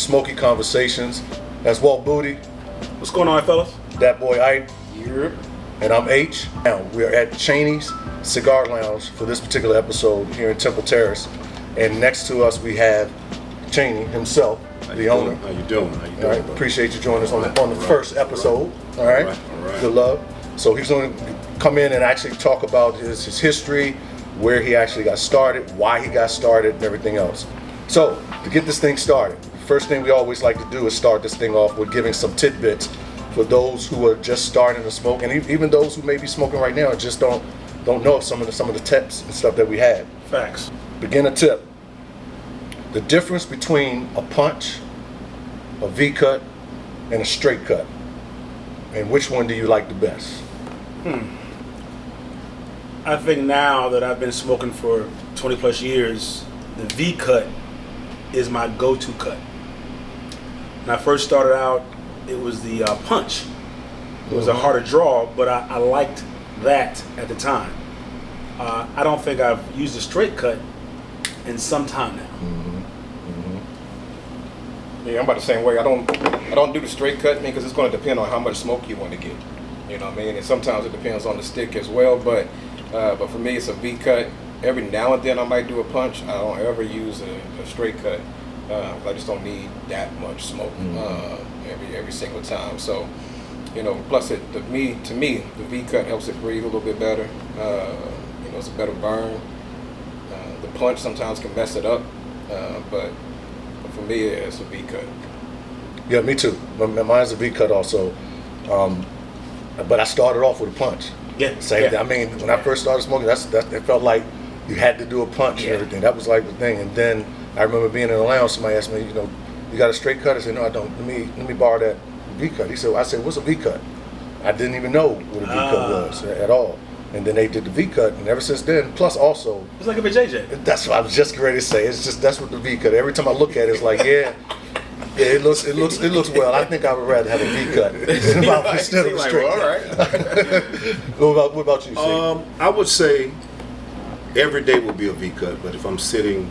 Smokey Conversations. That's Walt Booty. What's going on, fellas? Dat Boi Ike. Yep. And I'm Eightch. Now, we're at Chaney's Cigar Lounge for this particular episode here in Temple Terrace. And next to us we have Cheney himself, the owner. How you doing? All right, appreciate you joining us on the first episode. All right, good love. So he's going to come in and actually talk about his history, where he actually got started, why he got started, and everything else. So to get this thing started, the first thing we always like to do is start this thing off with giving some tidbits for those who are just starting to smoke, and even those who may be smoking right now and just don't know some of the tips and stuff that we have. Facts. Beginner tip: the difference between a punch, a V-cut, and a straight cut, and which one do you like the best? I think now that I've been smoking for 20 plus years, the V-cut is my go-to cut. When I first started out, it was the punch. It was a harder draw, but I liked that at the time. I don't think I've used a straight cut in some time now. Yeah, I'm about the same way. I don't do the straight cut because it's going to depend on how much smoke you want to get. You know what I mean? And sometimes it depends on the stick as well. But for me, it's a V cut. Every now and then I might do a punch. I don't ever use a straight cut. I just don't need that much smoke every single time. So, you know, plus to me, the V cut helps it breathe a little bit better. You know, it's a better burn. The punch sometimes can mess it up, but for me, it's a V cut. Yeah, me too. Mine's a V-cut also, but I started off with a punch. Yeah. Same thing. I mean, when I first started smoking, it felt like you had to do a punch and everything. That was like the thing. And then I remember being in a lounge. Somebody asked me, you know, you got a straight cut? I said, no, I don't. Let me borrow that V-cut. I said, what's a V-cut? I didn't even know what a V-cut was at all. And then they did the V-cut, and ever since then, plus also, It's like a JJ. that's what I was just ready to say. It's just that's what the V-cut. Every time I look at it, it's like, it looks well. I think I would rather have a V-cut instead of a straight cut. What about you, C? I would say every day would be a V-cut, but if I'm sitting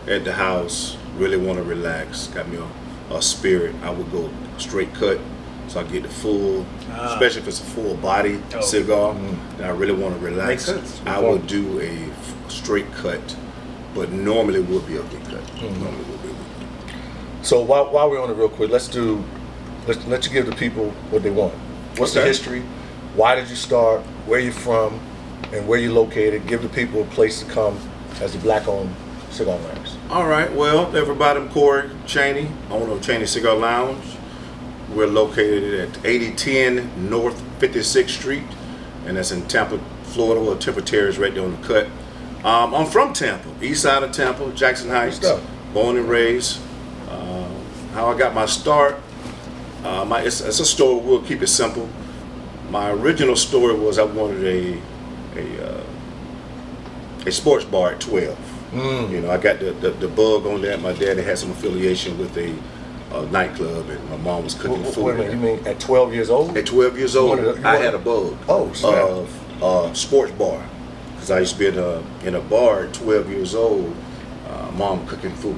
at the house, really want to relax, got me a spirit, I would go straight cut. So I get the full, especially if it's a full body cigar, and I really want to relax. Makes sense. I would do a straight cut, but normally would be a V-cut. Normally would be a V-cut. So while we're on it real quick, let's let you give the people what they want. What's the history? Why did you start? Where you from? And where you located? Give the people a place to come as a black-owned cigar lounge. All right, well, everybody, I'm Corey Chaney, owner of Chaney Cigar Lounge. We're located at 8010 North 56th Street, and that's in Tampa, Florida, where Temple Terrace right there on the cut. I'm from Tampa, east side of Tampa, Jackson Heights, born and raised. How I got my start, it's a story, we'll keep it simple. My original story was I wanted a sports bar at 12. You know, I got the bug on that. My daddy had some affiliation with a nightclub, and my mom was cooking food. Wait a minute, you mean at 12 years old? At 12 years old, I had a bug of sports bar, because I used to be in a bar at 12 years old. Mom cooking food.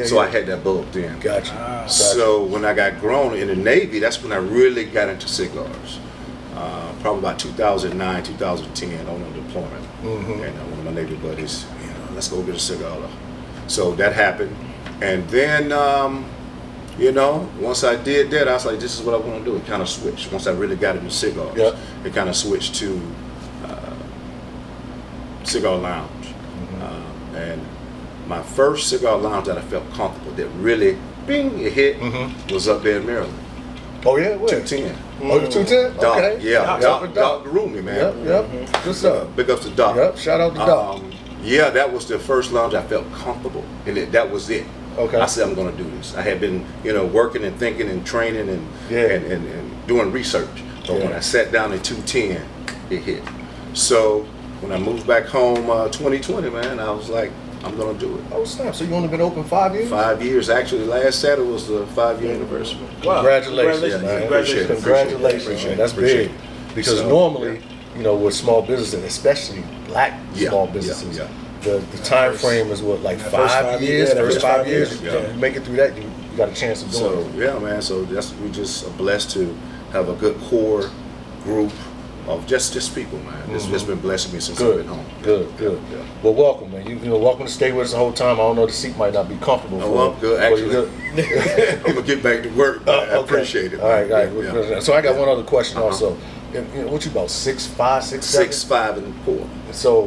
So I had that bug then. Gotcha. So when I got grown in the Navy, that's when I really got into cigars. Probably about 2009, 2010 on a deployment. And one of my Navy buddies, you know, let's go get a cigar. So that happened. And then, you know, once I did that, I was like, this is what I want to do. It kind of switched. Once I really got into cigars, it kind of switched to cigar lounge. And my first cigar lounge that I felt comfortable, that really, bing, it hit, was up there in Maryland. Oh yeah, where? 210. Oh, the 210? Doc, Okay. yeah, Doc Garumi, man. Yep. Good stuff. Big ups to Doc. Yep. Shout out to Doc. Yeah, that was the first lounge I felt comfortable, and that was it. Okay. I said I'm going to do this. I had been, you know, working and thinking and training and doing research. But when I sat down in 210, it hit. So when I moved back home 2020, man, I was like, I'm going to do it. Oh, snap. So you only been open 5 years? 5 years. Actually, last Saturday was the 5-year anniversary. Wow. Congratulations, man. Congratulations. Man. That's big. Because normally, you know, with small businesses, especially black small businesses, the time frame is what, like 5 years? First 5 years, you make it through that, you got a chance of doing So it. yeah, man. So we just are blessed to have a good core group of just people, man. It's been blessing me since I've Good, been home. good. Yeah. Well, welcome, man. You know, welcome to stay with us the whole time. I don't know, the seat might not be comfortable. Oh, well, good. Actually, I'm gonna get back to work. Man. I Okay. appreciate it. All right, man. all right. Yeah. So I got one other question also. You know, what you about 6'5", 6'7"? 6'5" and 4. So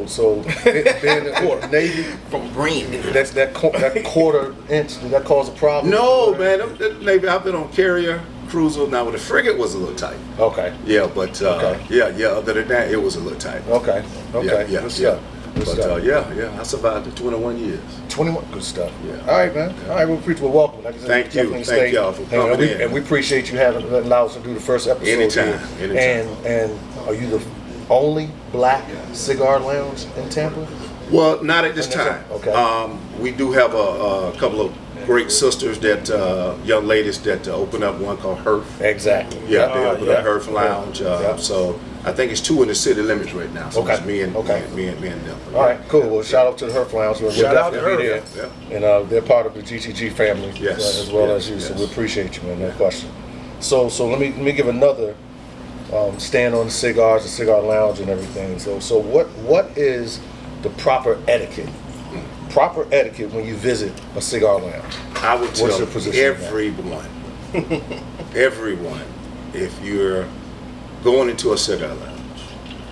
being in the Navy, From green. that quarter inch, did that cause a problem? No, man. The Navy. I've been on carrier, cruiser. Now, with the frigate was a little tight. Okay. Yeah, but Okay. yeah. Other than that, it was a little tight. Okay. Yeah. Good stuff. Good But stuff. yeah. I survived the 21 years. 21. Good stuff. Yeah. All right, man. All right, we appreciate. Well, welcome. Like I said, Thank you. definitely Thank stay. y'all for coming in. And we appreciate you having allowed us to do the first episode. Anytime, here. anytime. And are you the only black cigar lounge in Tampa? Well, not at this time. Okay. We do have a couple of great sisters that young ladies that open up one called Herf. Exactly. Yeah, they open up Herf Yeah. Lounge. Yeah. So I think it's 2 in the city limits right now. So Okay. it's me and them. All right, cool. Well, shout out to the Herf Lounge. We'll Shout out definitely to be Herf. there. And they're part of the GTG family Yes, as well yes, as you. So yes. we appreciate you, man. No question. So let me give another stand on the cigars, the cigar lounge, and everything. So what is the proper etiquette? Proper etiquette when you visit a cigar lounge. I would What's tell your position on everyone, if you're going into a cigar lounge,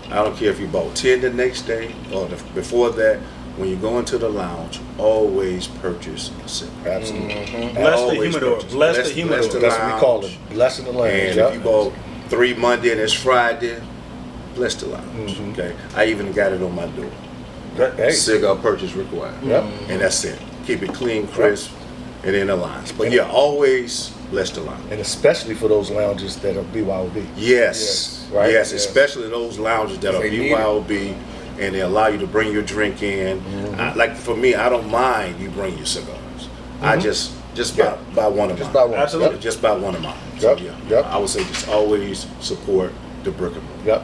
I don't care if you bought 10 the next day or before that, when you go into the lounge, always purchase a cigar. Absolutely. Bless the Always humidor. purchase. Bless the humidor. the That's what we call it. lounge. Blessing the lounge. And yeah. if you bought 3 Monday and it's Friday, bless the lounge. Mm-hmm. Okay, I even got it on my door. Hey. Cigar purchase required. Yep. And that's it. Keep it clean, crisp, and in the lines. But yeah, always bless the lounge. And especially for those lounges that are BYOB. Yes, Right? yes, Yes. especially those lounges that are They need BYOB and they allow you to bring your drink in. Like for me, I don't mind you bring your cigars. I just buy one of Just mine. buy one. Absolutely. Yep. Just buy one of mine. So, Yep, yeah, yep. I would say just always support the brick and mortar. Yep.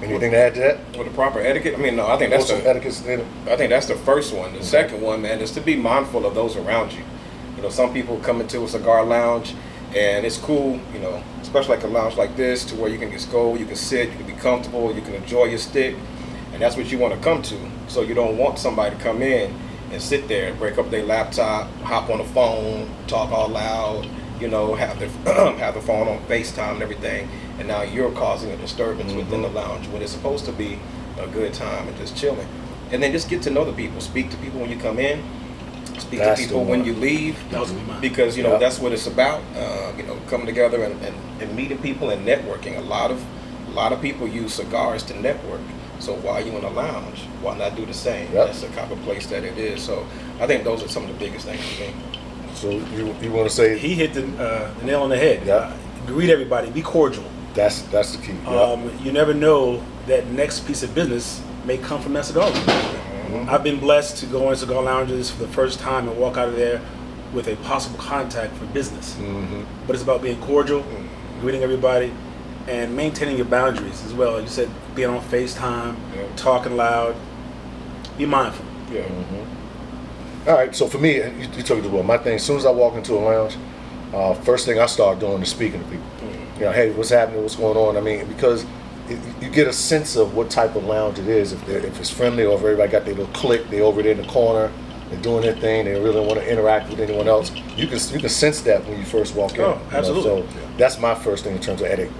Anything to add to that? With the proper etiquette, I mean, no, I think that's What's some the etiquette in it? I think that's the first one. The second one, man, is to be mindful of those around you. You know, some people come into a cigar lounge, and it's cool, you know, especially like a lounge like this, to where you can just go, you can sit, you can be comfortable, you can enjoy your stick, and that's what you want to come to. So you don't want somebody to come in and sit there and break up their laptop, hop on the phone, talk all loud, you know, have the have the phone on FaceTime and everything, and now you're causing a disturbance within the lounge when it's supposed to be a good time and just chilling. And then just get to know the people. Speak to people when you come in. Speak That's to people the when one. you leave, That was mine. because you know Yeah. that's what it's about. You know, coming together and meeting people and networking. A lot of people use cigars to network. So while you're in a lounge, why not do the same? Yep. That's the type of place that it is. So I think those are some of the biggest things for me. So you want to say He hit the nail on the head. Yeah. Greet everybody. Be cordial. that's the key. Yeah. You never know that next piece of business may come from that cigar lounge. I've been blessed to go in cigar lounges for the first time and walk out of there with a possible contact for business. But it's about being cordial, greeting everybody, and maintaining your boundaries as well. Like you said, being on FaceTime, Yeah. talking loud. Be mindful. Yeah. All right. So for me, you took it as well. My thing, as soon as I walk into a lounge, first thing I start doing is speaking to people. You know, hey, what's happening? What's going on? I mean, because you get a sense of what type of lounge it is. If it's friendly or if everybody got their little clique, they over there in the corner, they're doing their thing, they really don't want to interact with anyone else. You can sense that when you first walk in. Oh, you know? absolutely. So that's my first thing in terms of etiquette.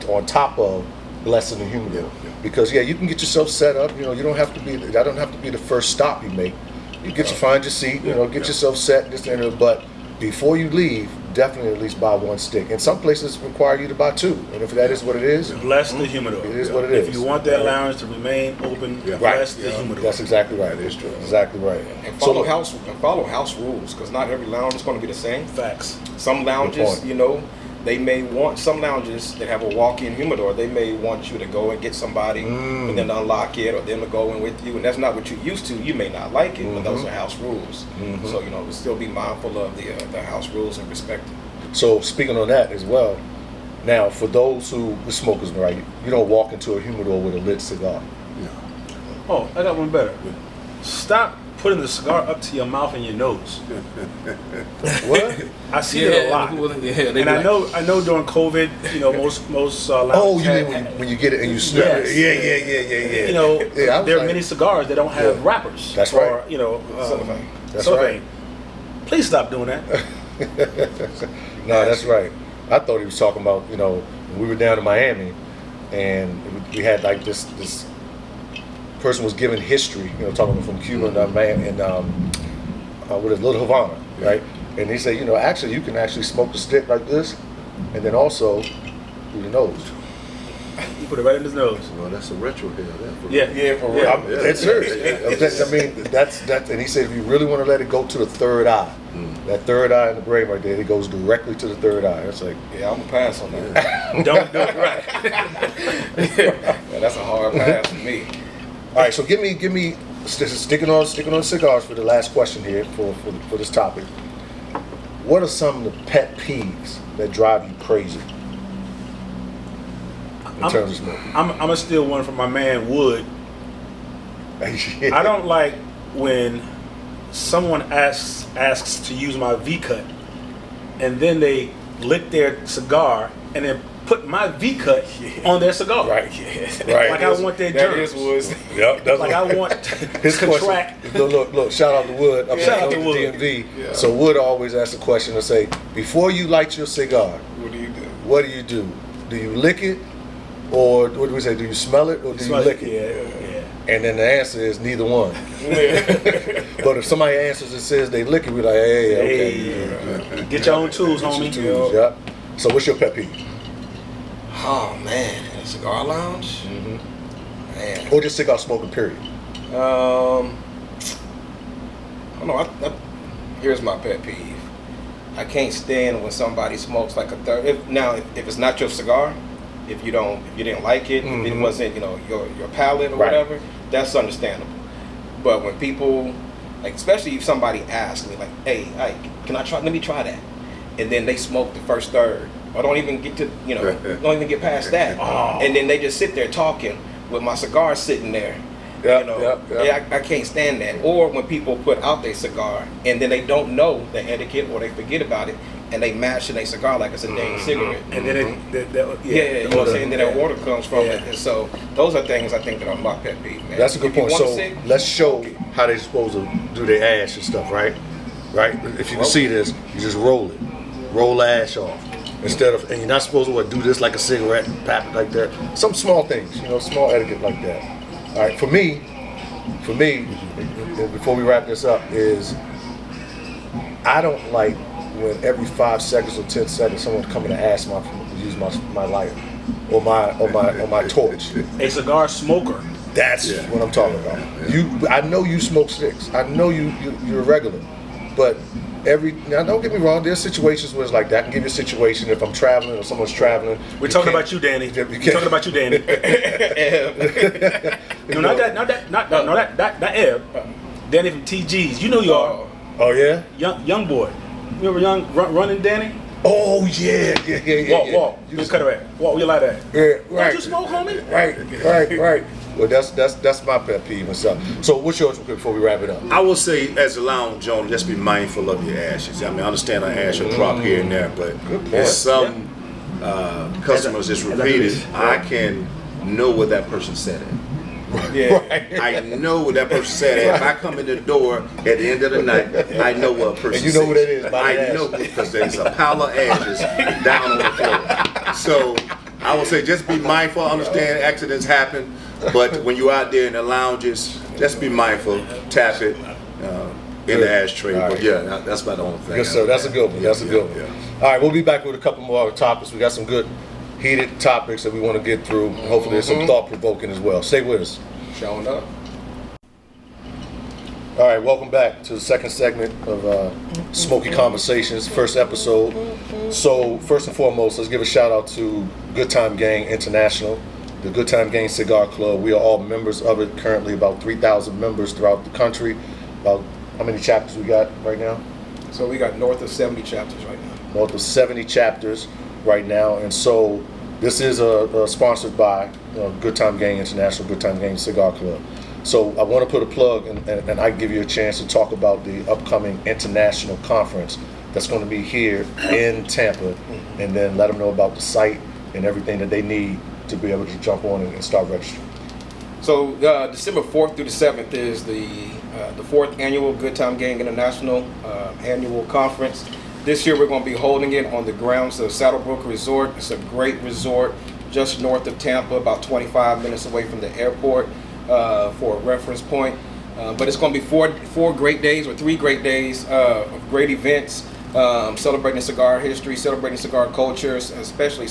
On top of blessing the humidor, because you can get yourself set up. You know, you don't have to be. That don't have to be the first stop you make. You find your seat. You know, get yourself set. This and that. But before you leave, definitely at least buy one stick. And some places require you to buy two. And if that is what it is, Bless the humidor. it is what it If is. you want that lounge to remain open, bless the humidor. That's exactly right. It's true. Exactly right. And So follow look, house rules, because not every lounge is going to be the same. Facts. Some lounges, point. you know, they may want some lounges that have a walk-in humidor. They may want you to go and get somebody and then unlock it, or them to go in with you, and that's not what you're used to. You may not like it, but those are house rules. So you know, still be mindful of the house rules and respect it. So speaking on that as well, now for those who the smokers, right? You don't walk into a humidor with a lit cigar. Oh, I got one better. Stop putting the cigar up to your mouth and your nose. What? I see it a lot. And I know during COVID, you know, most lounges You mean when you get it and you smell it? Yeah. You know, Yeah, there are many cigars that don't have wrappers. That's or, right. You know, That's cellophane. right. Please stop doing that. No, that's right. I thought he was talking about, you know, when we were down in Miami, and we had like this person was giving history, you know, talking from Cuba and with his Little Havana, right? And he said, you know, actually you can actually smoke the stick like this, and then also through the nose. You put it right in his nose. Well, that's a retro hair. Yeah, For real. That's serious. I mean, that's. And he said, if you really want to let it go to the third eye, that third eye in the brain right there, it goes directly to the third eye. It's like, Yeah, I'm gonna pass on that. Don't do it right. Yeah, that's a hard pass for me. all right. So give me sticking on cigars for the last question here for this topic. What are some of the pet peeves that drive you crazy in terms of smoking? I'm gonna steal one from my man Wood. I don't like when someone asks to use my V-cut, and then they lick their cigar and then put my V-cut on their cigar. Right. Like I want their germs. Yep, that's Like I want his to contract. question. Look, shout out to Wood. Shout out to Wood. DMV. Yeah. So Wood always asks a question and say, before you light your cigar, What do you do? what do you do? Do you lick it, or what do we say? Do you smell it, or do you lick it? Yeah. And then the answer is neither one. But if somebody answers and says they lick it, we're like, hey, okay. Get your own tools, Get homie. your tools, yep. So what's your pet peeve? Oh man, in a cigar lounge. Man. Or just cigar smoking, period? I don't know. Here's my pet peeve. I can't stand when somebody smokes like a third. If it's not your cigar, if you didn't like it, if it wasn't your palate or whatever, that's understandable. But when people, like, especially if somebody asks me like, "Hey, can I try? Let me try that," and then they smoke the first third, or don't even get to don't even get past that, and then they just sit there talking with my cigar sitting there. I can't stand that. Or when people put out their cigar and then they don't know the etiquette or they forget about it and they mash in their cigar like it's a dang cigarette. And then you know what I'm saying? Then that water comes from it. And so those are things I think that are my pet peeve, man. That's a good point. So let's show how they're supposed to do their ash and stuff, right? Right? If you can see this, you just roll it. Roll the ash off. And you're not supposed to do this like a cigarette, pap it like that. Some small things, small etiquette like that. All right, for me, before we wrap this up, is I don't like when every 5 seconds or 10 seconds someone's coming to ask to use my lighter or my torch. A cigar smoker. That's what I'm talking about. I know you smoke sticks. I know you're a regular, but now don't get me wrong. There's situations where it's like that. I can give you a situation if I'm traveling or someone's traveling. We're talking about you, Danny. We're talking about you, Danny. No, not that Eb. Danny from TG's. You know you are. Oh yeah. Young boy. You remember running Danny? Oh yeah. Walt. You cut it right. Walt, where you like that? Yeah, right. Don't you smoke, homie? Right. Well, that's my pet peeve and stuff. So what's yours before we wrap it up? I will say, as a lounge owner, just be mindful of your ashes. I mean, I understand an ash will drop here and there, but there's some customers just repeated. I can know what that person said it. Yeah, I know what that person said. If I come in the door at the end of the night, I know what a person and you know said. what it is. I know because there's a pile of ashes down on the floor. So I would say just be mindful. Understand accidents happen, but when you're out there in the lounges, just be mindful. Tap it in the ashtray. But yeah, that's about the only thing. Yes, sir. That's a good one. That's a good one. All right, we'll be back with a couple more topics. We got some good heated topics that we want to get through. Hopefully there's some thought-provoking as well. Stay with us. Showing up. All right, welcome back to the second segment of Smokey Conversations, first episode. So first and foremost, let's give a shout out to Good Time Gang International, the Good Time Gang Cigar Club. We are all members of it currently, about 3,000 members throughout the country. About how many chapters we got right now? So we got north of 70 chapters right now. North of 70 chapters right now, and so this is sponsored by Good Time Gang International, Good Time Gang Cigar Club. So I want to put a plug, and I give you a chance to talk about the upcoming international conference that's going to be here in Tampa, and then let them know about the site and everything that they need to be able to jump on and start registering. So December 4th through the 7th is the 4th annual Good Time Gang International annual conference. This year we're going to be holding it on the grounds of Saddlebrook Resort. It's a great resort just north of Tampa, about 25 minutes away from the airport for a reference point. But it's going to be four great days, or 3 great days of great events, celebrating cigar history, celebrating cigar cultures, especially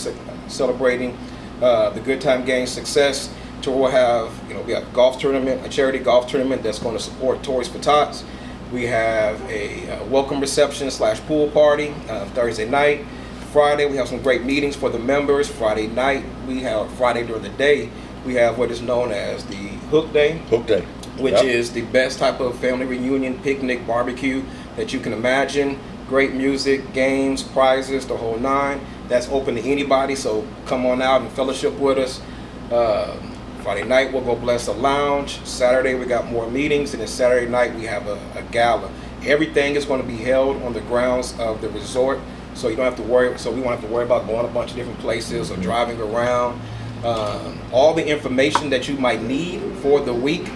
celebrating the Good Time Gang success. So we'll have, we have a golf tournament, a charity golf tournament that's going to support Toys for Tots. We have a welcome reception / pool party Thursday night. Friday we have some great meetings for the members. Friday night Friday during the day we have what is known as the Hook Day. Hook Day. Which is the best type of family reunion, picnic, barbecue that you can imagine. Great music, games, prizes, the whole 9. That's open to anybody, so come on out and fellowship with us. Friday night we'll go bless a lounge. Saturday we got more meetings, and then Saturday night we have a gala. Everything is going to be held on the grounds of the resort, so you don't have to worry. So we won't have to worry about going a bunch of different places or driving around. All the information that you might need for the week,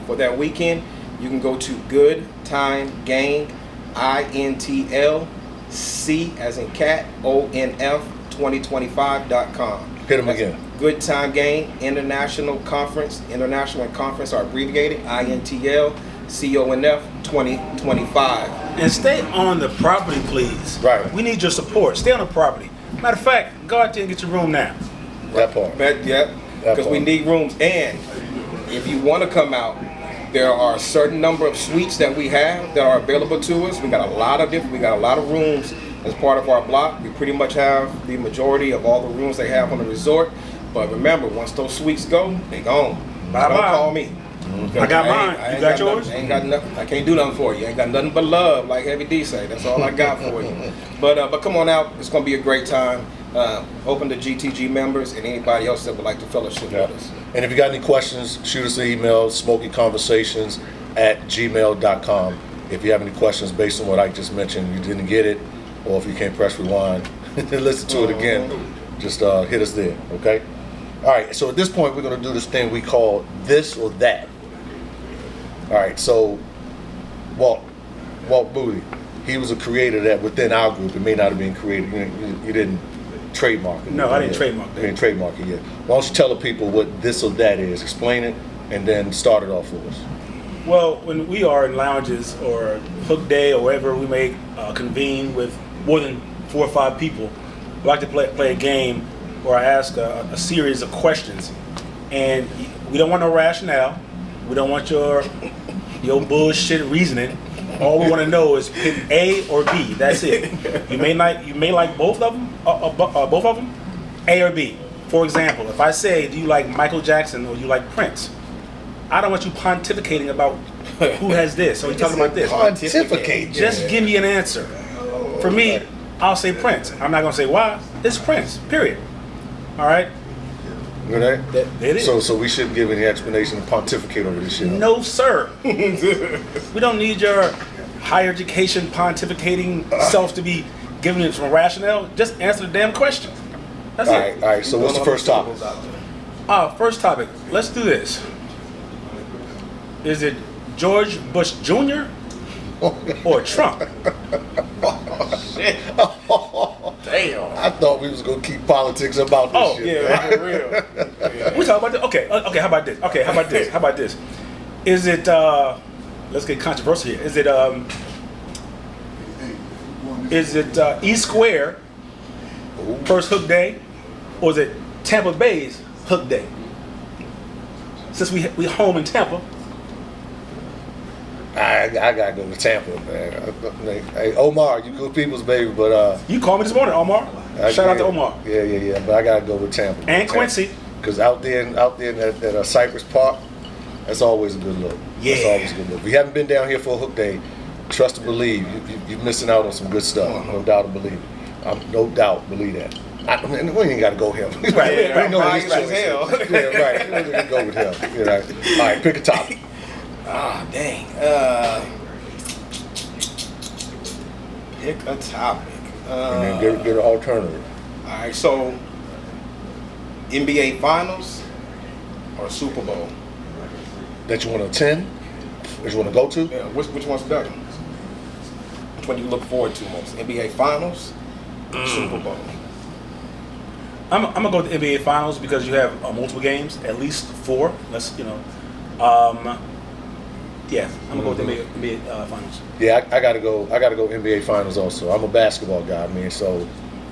for that weekend, you can go to Good Time Gang, INTLC as in cat, ONF 2025.com. Hit them again. Good Time Gang International Conference. International and conference are abbreviated, INTL CONF 2025. And stay on the property, please. Right. We need your support. Stay on the property. Matter of fact, go out there and get your room now. That part. Yeah, because we need rooms. And if you want to come out, there are a certain number of suites that we have that are available to us. We got a lot of rooms as part of our block. We pretty much have the majority of all the rooms they have on the resort. But remember, once those suites go, they gone. Bye-bye. Don't call me. I got mine. You got yours? I ain't got nothing. I can't do nothing for you. I ain't got nothing but love, like Heavy D say. That's all I got for you. But come on out. It's going to be a great time. Open to GTG members and anybody else that would like to fellowship with us. And if you got any questions, shoot us an email, smokeyconversations@gmail.com. If you have any questions based on what I just mentioned, you didn't get it, or if you can't press rewind and listen to it again, just hit us there, okay? All right, so at this point, we're going to do this thing we call this or that. All right, so Walt Booty, he was a creator that within our group, it may not have been created. You didn't trademark it. No, I didn't trademark that. You didn't trademark it yet. Why don't you tell the people what this or that is? Explain it, and then start it off for us. Well, when we are in lounges or Hook Day or wherever we may convene with more than 4 or 5 people, we like to play a game where I ask a series of questions, and we don't want no rationale. We don't want your bullshit reasoning. All we want to know is pick A or B. That's it. You may like both of them, A or B. For example, if I say, do you like Michael Jackson or do you like Prince? I don't want you pontificating about who has this or you talking about this. Pontificate. Just give me an answer. For me, I'll say Prince. I'm not gonna say why. It's Prince. Period. All right. Okay. It is. So we shouldn't give any explanation and pontificate over this shit. No, sir. We don't need your higher education pontificating self to be giving it some rationale. Just answer the damn question. That's it. All right. So what's the first topic? First topic. Let's do this. Is it George Bush Jr. or Trump? Damn. I thought we was gonna keep politics about this shit. Yeah, for real. We talk about this. Okay. How about this? Is it? Let's get controversial here. Is it E Square first Hook Day, or is it Tampa Bay's Hook Day? Since we home in Tampa. I gotta go to Tampa, man. Hey, Omar, you good people's baby, but You called me this morning, Omar. Shout out to Omar. Yeah. But I gotta go with Tampa. And Quincy. Because out there in that Cypress Park, that's always a good look. Yeah. That's always a good look. If you haven't been down here for a Hook Day, trust and believe, you're missing out on some good stuff. No doubt and believe it. No doubt, believe that. I mean, we ain't got to go him. Right, We know biased his as choices. hell. Yeah, right. We're gonna go with him. You know? All right, pick a topic. Dang. Pick a topic. And then get an alternative. All right, so NBA Finals or Super Bowl? That you want to attend? That you want to go to? Yeah, which one's better? Which one do you look forward to most? NBA Finals or Super Bowl? I'm gonna go with the NBA Finals because you have multiple games, at least 4. Let's yeah, I'm gonna go with the NBA Finals. Yeah, I gotta go. I gotta go NBA Finals also. I'm a basketball guy, man. So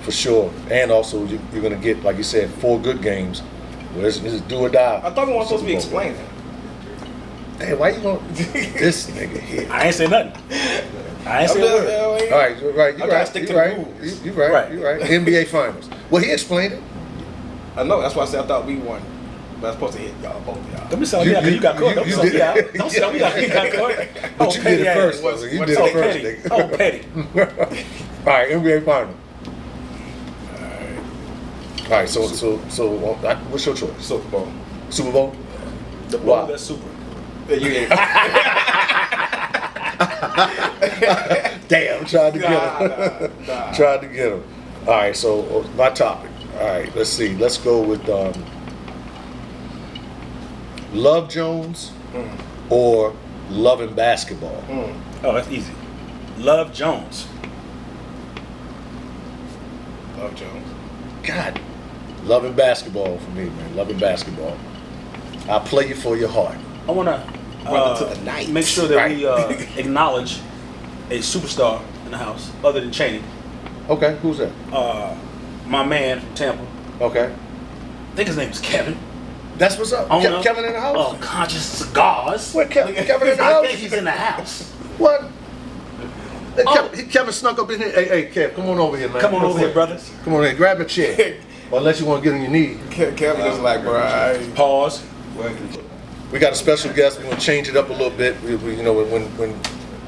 for sure, and also you're gonna get, like you said, 4 good games. Where it's do or die. I thought we weren't supposed to be Super Bowl. explaining. Hey, why you going this nigga here? I ain't say nothing. I ain't say a word. All right, you're right. I You're gotta right. stick You're to the right. rules. You're right. Right. You're right. NBA Finals. Well, he explained it. I know, that's why I said I thought we won. But I'm supposed to hit y'all, both of y'all. Don't be selling me out 'cause you got caught. Don't be selling me out. did. Don't sell me out 'cause you got caught. But you did it first. What's- though. You what's did up, it first, petty. nigga. Oh, petty. All right, NBA Finals. All right. So what's your choice? Super Bowl. Super Bowl. The Wow. bowl that's super. Yeah, you ain't. Damn, tried to get him. Nah. Tried to get him. All right, so my topic. All right, let's see. Let's go with Love Jones or Loving Basketball. Oh, that's easy. Love Jones. Love Jones. God, Loving Basketball for me, man. Loving Basketball. I'll play you for your heart. I wanna Brother to the night. make sure that Right. we acknowledge a superstar in the house, other than Chaney. Okay, who's that? My man from Tampa. Okay, I think his name is Kevin. that's what's up. Owner Kevin in the house. of Conscious Cigars. Where Kevin in the I think house? he's in the house. What? Hey, Oh. Kevin snuck up in here. Hey, Kev, come on over here, man. Come on over here, brothers. Come on here, grab a chair. Or unless you want to get on your knee. Kevin is like, bro, Pause. We got a special guest. We're gonna change it up a little bit. You know, when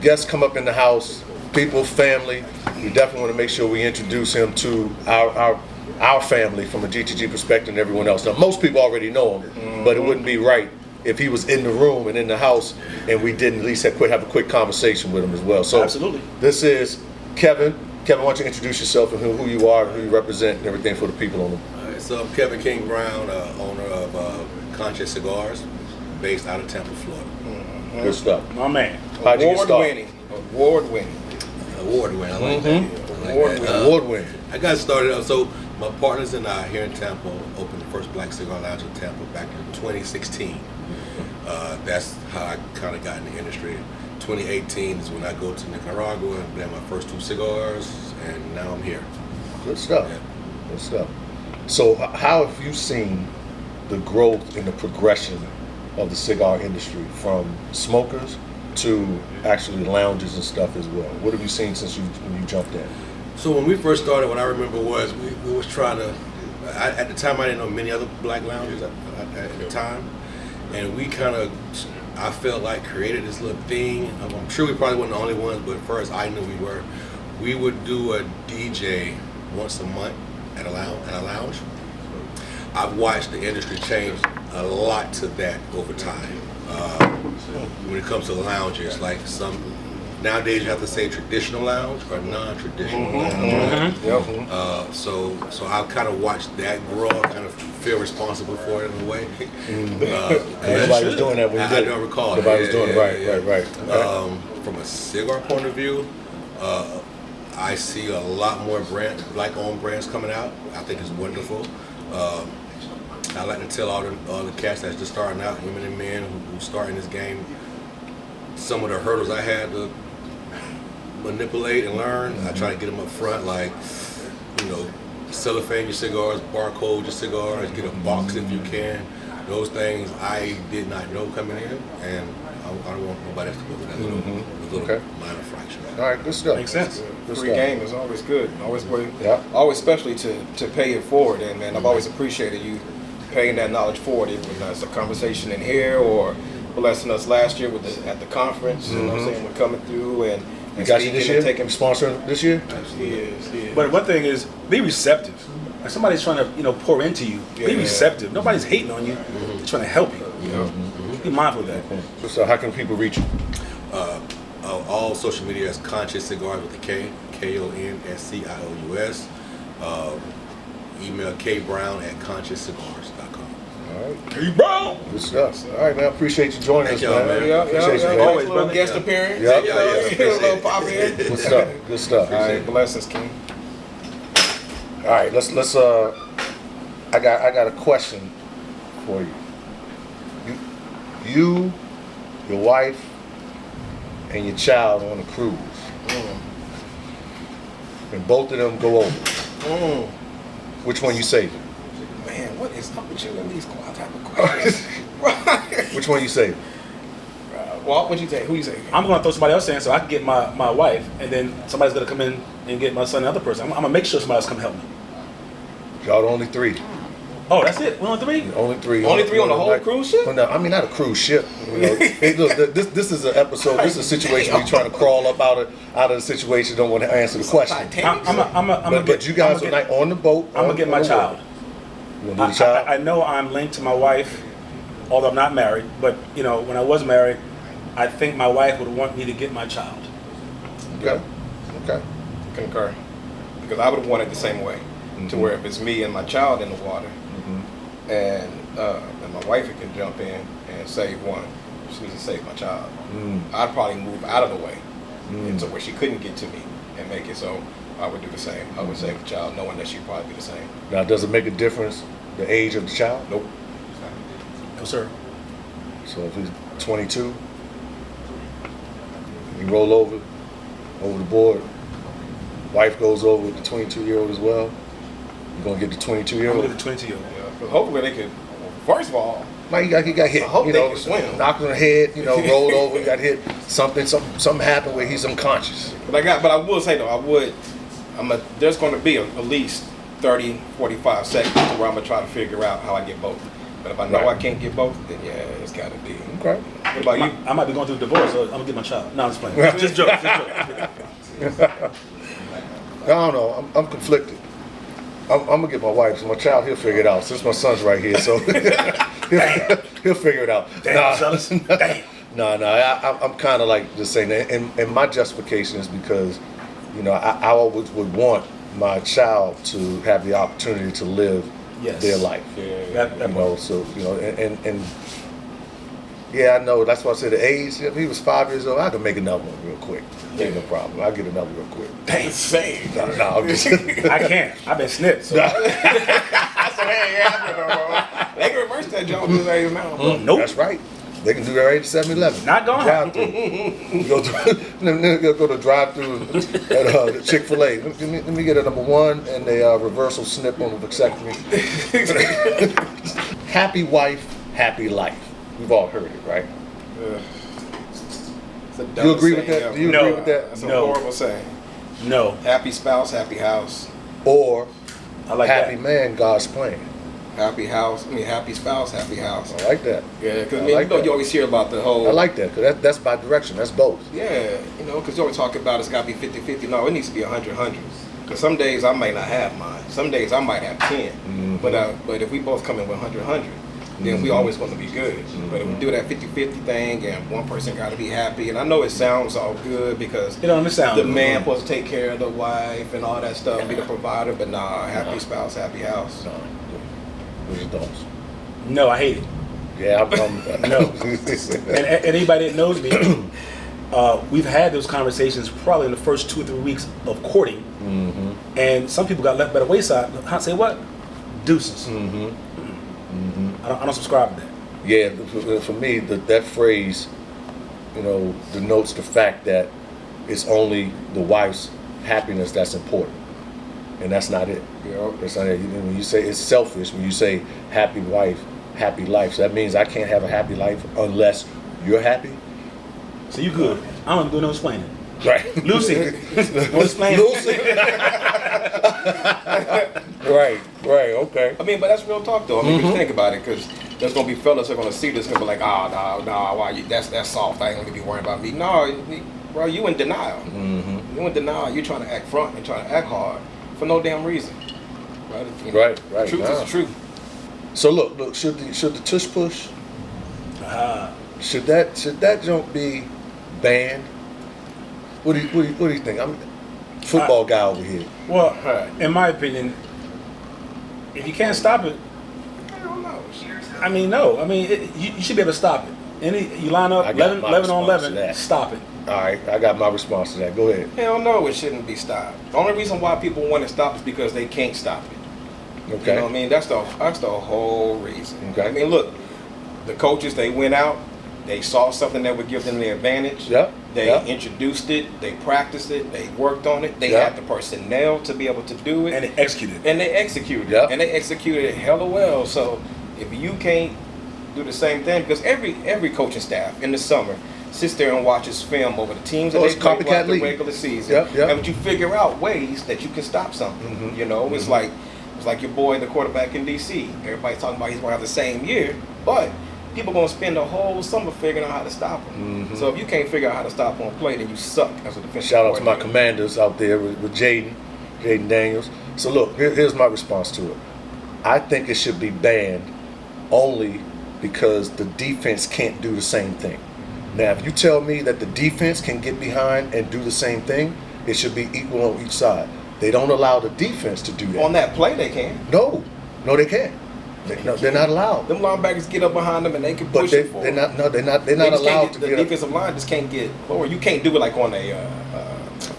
guests come up in the house, people, family, we definitely want to make sure we introduce him to our family from a GTG perspective and everyone else. Now, most people already know him, but it wouldn't be right if he was in the room and in the house and we didn't at least have a quick conversation with him as well. So Absolutely. This is Kevin. Kevin, why don't you introduce yourself and who you are, who you represent, and everything for the people on the. All right, so I'm Kevin King Brown, owner of Conscious Cigars, based out of Tampa, Florida. Good stuff. My man. How'd you get started? Award winning. Award winning, I like that. I like that. Award winning. I got started out, so my partners and I here in Tampa opened the first Black Cigar Lounge in Tampa back in 2016. That's how I kind of got in the industry. 2018 is when I go to Nicaragua and blend my first 2 cigars, and now I'm here. Good stuff. Yeah. Good stuff. So, how have you seen the growth and the progression of the cigar industry from smokers to actually lounges and stuff as well? What have you seen since when you jumped in? So when we first started, what I remember was we was trying to. At the time, I didn't know many other black lounges at the time, and we kind of, I felt like created this little thing. I'm sure we probably weren't the only ones, but first I knew we were. We would do a DJ once a month at a lounge. I've watched the industry change a lot to that over time. When it comes to lounges, like nowadays you have to say traditional lounge or non-traditional lounge. So I've kind of watched that grow. I kind of feel responsible for it in a way. Nobody was doing that when you I did it. don't recall. Nobody was doing it. Right. Okay. From a cigar point of view, I see a lot more black-owned brands coming out. I think it's wonderful. I like to tell all the cats that's just starting out, women and men who start in this game, some of the hurdles I had to manipulate and learn. I try to get them up front, like, cellophane your cigars, barcode your cigars, get a box if you can. Those things I did not know coming in, and I don't want nobody else to go through that little minor fraction. All right, good stuff. Makes sense. Good Free stuff. game is always good. Always especially to pay it forward. And man, I've always appreciated you paying that knowledge forward, even when it's a conversation in here or blessing us last year at the conference. You know what I'm saying? We're coming through and You got you speaking this and year? taking. Sponsoring this year? Yes. But one thing is, be receptive. When somebody's trying to, pour into you, be receptive. Nobody's hating on you. They're trying to help you. Be mindful of that. So how can people reach you? All social media is Conscious Cigars with a K, KONSCIOUS. Email kbrown@consciouscigars.com. All right. Hey, bro. Good stuff. All right, man. I appreciate you joining us, y'all, man. man. Appreciate you, man. Always, little brother. guest appearance. Yep. You know, a little pop in. Good stuff. Good stuff. All right, blessings, King. All right, let's I got a question for you. You, your wife, and your child on a cruise. And both of them go over. Which one you saving? Man, what is up with you in these type of questions? Which one you saving? Walt, what you take? Who you take? I'm going to throw somebody else in so I can get my wife, and then somebody's going to come in and get my son and the other person. I'm going to make sure somebody else come help me. Y'all the only three. Oh, that's it? We're on 3? Only three. Only three on the whole cruise ship? Well, no, I mean not a cruise ship. Hey, look, this is an episode. This is a situation where you're trying to crawl up out of the situation. Don't want to answer the question. But you guys are not on the boat. I'm going to get my child. You gonna do the child? I know I'm linked to my wife, although I'm not married. But, when I was married, I think my wife would want me to get my child. Okay. Concur. Because I would want it the same way. To where if it's me and my child in the water, and my wife can jump in and save one, she needs to save my child. I'd probably move out of the way into where she couldn't get to me and make it so I would do the same. I would save the child knowing that she'd probably be the same. Now, does it make a difference the age of the child? Nope. No, sir. So if he's 22, you roll over the board, wife goes over with the 22-year-old as well, you're going to get the 22-year-old? I'm going to get the 20-year-old. Because hopefully they could, first of all, Man, he got hit. I hope they can swim. Knocked on the head, rolled over, got hit. Something happened where he's unconscious. but I will say though, there's going to be at least 30, 45 seconds where I'm going to try to figure out how I get both. But if I know I can't get both, then yeah, it's got to be. Okay. What about you? I might be going through a divorce, so I'm going to get my child. No, I'm just playing. Just joke. I don't know. I'm conflicted. I'm gonna get my wife. So my child, he'll figure it out. Since my son's right here, so he'll figure it out. Damn, fellas. Damn. No. I'm kind of like just saying that, and my justification is because, I always would want my child to have the opportunity to live their life. So and yeah, I know. That's why I said the age. If he was 5 years old, I could make another one real quick. Ain't no problem. I'll get another real quick. Damn. Same. No, I'm just. I can't. I've been snipped. So. I said, hey, they can reverse that joke this age now. Nope. That's right. They can do that right at 7-Eleven. Not going drive through. Go to drive through at Chick-fil-A. Let me get a number 1 and a reversal snip on the vasectomy. Happy wife, happy life. We've all heard it, right? Do you agree with that? Do you agree with that? That's a horrible saying. No. Happy spouse, happy house. Or I like happy that. man, God's plan. Happy spouse, happy house. I like that. Yeah, because that. you always hear about the whole. I like that because that's by direction. That's both. Yeah, because you always talk about it's got to be 50-50. No, it needs to be 100-100. Because some days I might not have mine. Some days I might have 10. But if we both come in with 100-100, then we always going to be good. But if we do that 50-50 thing and one person got to be happy, and I know it sounds all good because It don't sound the good. man supposed to take care of the wife and all that stuff, be the provider, but happy spouse, happy house. No, we just don't. No, I hate it. Yeah, No. And anybody that knows me, we've had those conversations probably in the first 2 or 3 weeks of courting, and some people got left by the wayside. I say what? Deuces. I don't subscribe to that. Yeah, for me, that phrase, denotes the fact that it's only the wife's happiness that's important, and that's not it. That's not it. When you say it's selfish, when you say happy wife, happy life, so that means I can't have a happy life unless you're happy. So you good? I don't do no explaining. Right. Lucy, no explaining. Lucy. Right. Okay. I mean, but that's real talk though. I mean, if you think about it, because there's gonna be fellas who are gonna see this and be like, why you? That's soft. I ain't gonna be worrying about me. No, bro, you in denial. You in denial. You trying to act front and trying to act hard for no damn reason. Right. Truth is Nah. the truth. So look, should the tush push, should that junk be banned? What do you think? I'm football guy over here. Well, in my opinion, if you can't stop it, I don't know. I mean, no. I mean, you should be able to stop it. You line up I got 11 my on response to 11, that. stop it. All right, I got my response to that. Go ahead. Hell no, it shouldn't be stopped. The only reason why people want to stop is because they can't stop it. Okay. You know what I mean? That's the whole reason. Okay. I mean, look, the coaches, they went out, they saw something that would give them the advantage. Yep. They Yep. introduced it, they practiced it, they worked on it, they Yep. had the personnel to be able to do it. And it executed. And they executed Yep. it. And they executed it hella well. So if you can't do the same thing, because every coaching staff in the summer sits there and watches film over the teams that Oh, they it's play copycat throughout the league. regular season. Yep. And you figure out ways that you can stop something. Mhm. You know, it's like your boy, the quarterback in DC. Everybody's talking about he's gonna have the same year, but people gonna spend the whole summer figuring out how to stop him. Mhm. So if you can't figure out how to stop on play, then you suck as a defensive Shout out to my coordinator. commanders out there with Jaden Daniels. So look, here's my response to it. I think it should be banned only because the defense can't do the same thing. Now, if you tell me that the defense can get behind and do the same thing, it should be equal on each side. They don't allow the defense to do that. On that play, they can. No, they can't. They're not allowed. Them linebackers get up behind them and they can But push it forward. they're not They allowed just can't to get, get the up. defensive line just can't get lower. You can't do it like on a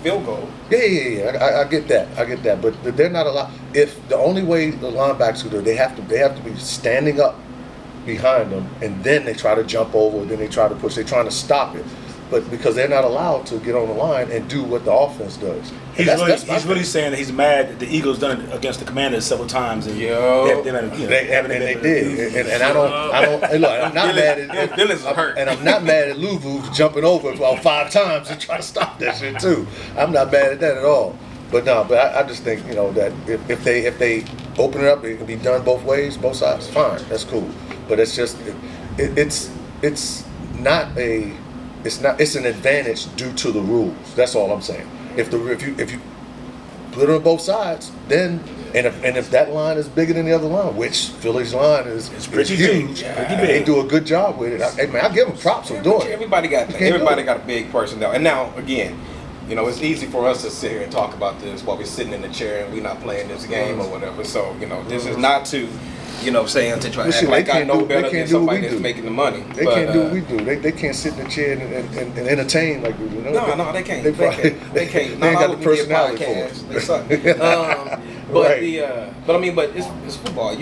field goal. Yeah. I get that. But they're not allowed. If the only way the linebackers do it, they have to be standing up behind them, and then they try to jump over, then they try to push. They're trying to stop it, but because they're not allowed to get on the line and do what the offense does. He's And really, my he's really thing. saying that he's mad that the Eagles done it against the Commanders several times, and Yo. They did, and I don't. Hey, look, I'm not mad at. Feelings are hurt. And I'm not mad at Louvu jumping over about 5 times and trying to stop that shit too. I'm not mad at that at all. But no, I just think that if they open it up, it can be done both ways, both sides. Fine, that's cool. But it's just it's an advantage due to the rules. That's all I'm saying. If you put it on both sides, then if that line is bigger than the other line, which Philly's line is pretty huge, big, pretty they big. do a good job with it. I give them props for doing it. Everybody got You can't do it. a big personnel. And now again, it's easy for us to sit here and talk about this while we're sitting in the chair and we're not playing this game or whatever. So this is not to saying to try to Well, act shit, like they I can't know do- they better than can't do what somebody we that's do. making the money. They But, can't do what we do. They can't sit in the chair and entertain like we do. No, they can't. They They can't. They ain't Not got all the of them get personality for podcasts. it. They suck. Right. But it's football.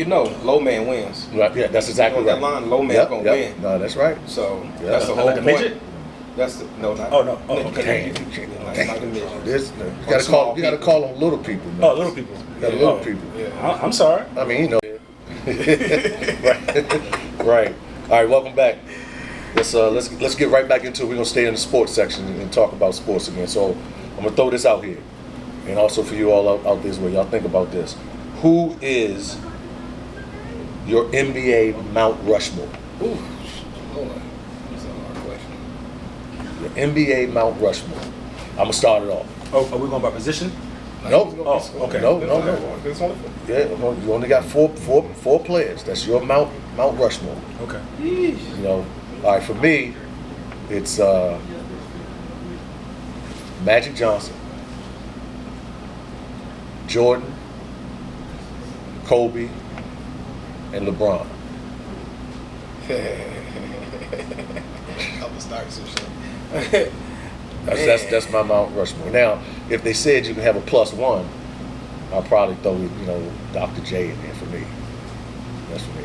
Low man wins. Right, yeah, that's exactly On right. that line, low man's gonna win. No, that's right. So Yeah. that's the Like whole a point. midget? That's the no, not. Oh, no. Oh, midget. okay. Damn. Like a midget. You gotta call them little people. Man. Oh, little people. Yeah, little Oh. people. Yeah. I'm sorry. I mean, right. All right, welcome back. Let's get right back into it. We're gonna stay in the sports section and talk about sports again. So I'm gonna throw this out here, and also for you all out there as well. Y'all think about this. Who is your NBA Mount Rushmore? Ooh, Lord, that's a hard question. Your NBA Mount Rushmore. I'm gonna start it off. Oh, are we going by position? Nope. Oh, okay. No. It's only Yeah, well, you only got four players. That's your Mount Rushmore. Okay. All right, for me, it's Magic Johnson, Jordan, Kobe, and LeBron. I'm gonna start some shit. That's my Mount Rushmore. Now, if they said you can have a +1, I'll probably throw Dr. J in there for me. That's for me.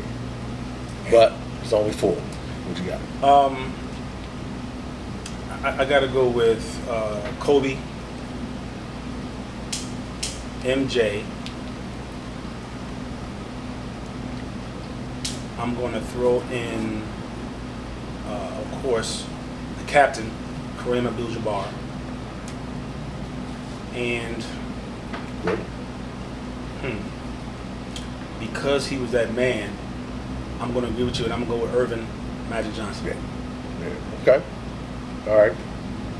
But it's only 4. What you got? I got to go with Kobe, MJ. I'm going to throw in, of course, the captain, Kareem Abdul-Jabbar, and Good. because he was that man, I'm going to agree with you, and I'm going to go with Irvin Magic Johnson. Yeah. Okay. All right.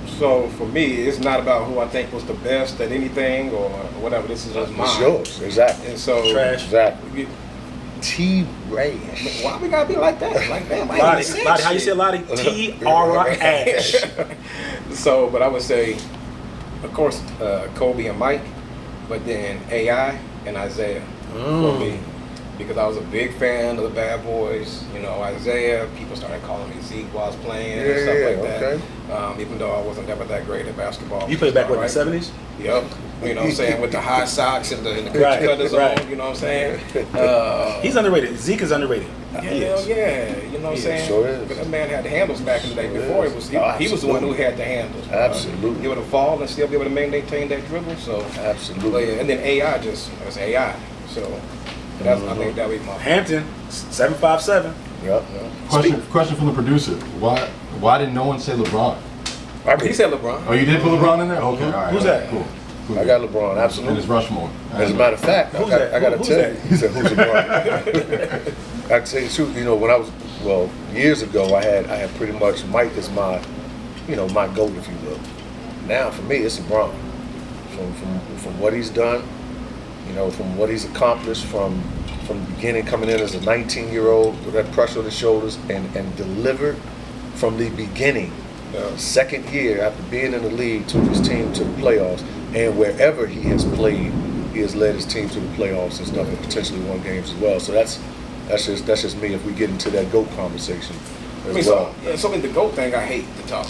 So for me, it's not about who I think was the best at anything or whatever. This is just mine. It's yours, exactly. And so Trash. Exactly. T-Ray. Why we gotta be like that? Like that? Lottie, how you say Lottie? T-R-A-S. So, but I would say, of course, Kobe and Mike, but then AI and Isaiah for me. Because I was a big fan of the Bad Boys, you know, Isaiah. People started calling me Zeke while I was playing and stuff like that. Even though I wasn't ever that great at basketball. You played back in the 70s? Yep. You know what I'm saying? With the high socks and the coochie cutters on, you know what I'm saying? He's underrated. Zeke is underrated. Hell yeah. You know what I'm saying? Sure is. But that man had the handles back in the day. Before he was the one who had the handles. Absolutely. He would have fall and still be able to maintain that dribble. So absolutely. And then AI was AI. So that's I think that would be my Hampton 757. Yep. Question from the producer. Why did no one say LeBron? He said LeBron. Oh, you did put LeBron in there? Okay, all right. Who's that? Cool. I got LeBron, absolutely. And it's Rushmore. As a matter of fact, I got to tell you. He said, who's LeBron? I can say the truth, you know, when I was, years ago, I had pretty much Mike as my GOAT, if you will. Now, for me, it's LeBron. From what he's done, you know, from what he's accomplished, from the beginning, coming in as a 19-year-old with that pressure on his shoulders and delivered from the beginning. Second year after being in the league, took his team to the playoffs, and wherever he has played, he has led his team to the playoffs and stuff, and potentially won games as well. So that's just me. If we get into that GOAT conversation as well. So the GOAT thing, I hate the talk,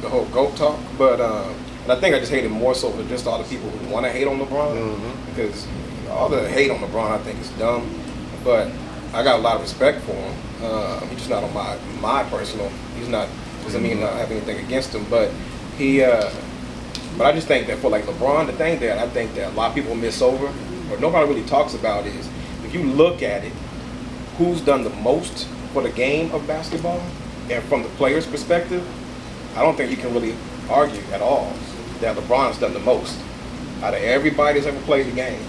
the whole GOAT talk, but and I think I just hate it more so for just all the people who want to hate on LeBron, because all the hate on LeBron I think is dumb, but I got a lot of respect for him. He's just not on my personal. He's not. Doesn't mean I have anything against him, but but I just think that for like LeBron, the thing that I think that a lot of people miss over, or nobody really talks about, is if you look at it, who's done the most for the game of basketball, and from the player's perspective, I don't think you can really argue at all that LeBron's done the most out of everybody that's ever played the game,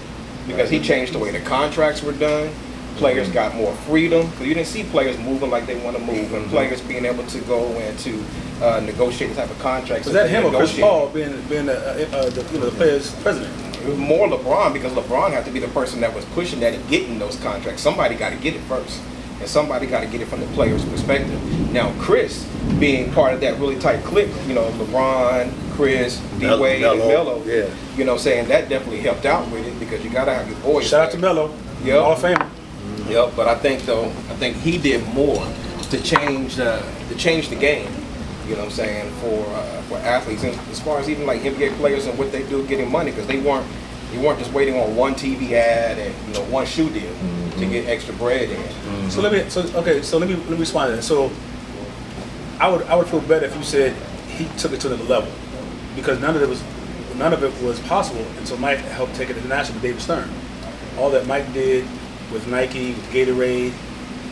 because he changed the way the contracts were done. Players got more freedom, because you didn't see players moving like they want to move, and players being able to go and to negotiate the type of contracts. Was that him or Chris Paul being the players' president? It was more LeBron, because LeBron had to be the person that was pushing that and getting those contracts. Somebody got to get it first, and somebody got to get it from the player's perspective. Now, Chris, being part of that really tight clique, you know, LeBron, Chris, D-Wade, and Melo, you know what I'm saying, that definitely helped out with it, because you got to have your boys. Shout out to Melo, Hall of Famer. Yep, but I think he did more to change the game. You know what I'm saying, for athletes, and as far as even like NBA players and what they do getting money, because they weren't just waiting on one TV ad and one shoe deal to get extra bread in. So let me respond to that. So I would feel better if you said he took it to another level, because none of it was possible until Mike helped take it international with David Stern. All that Mike did with Nike, with Gatorade,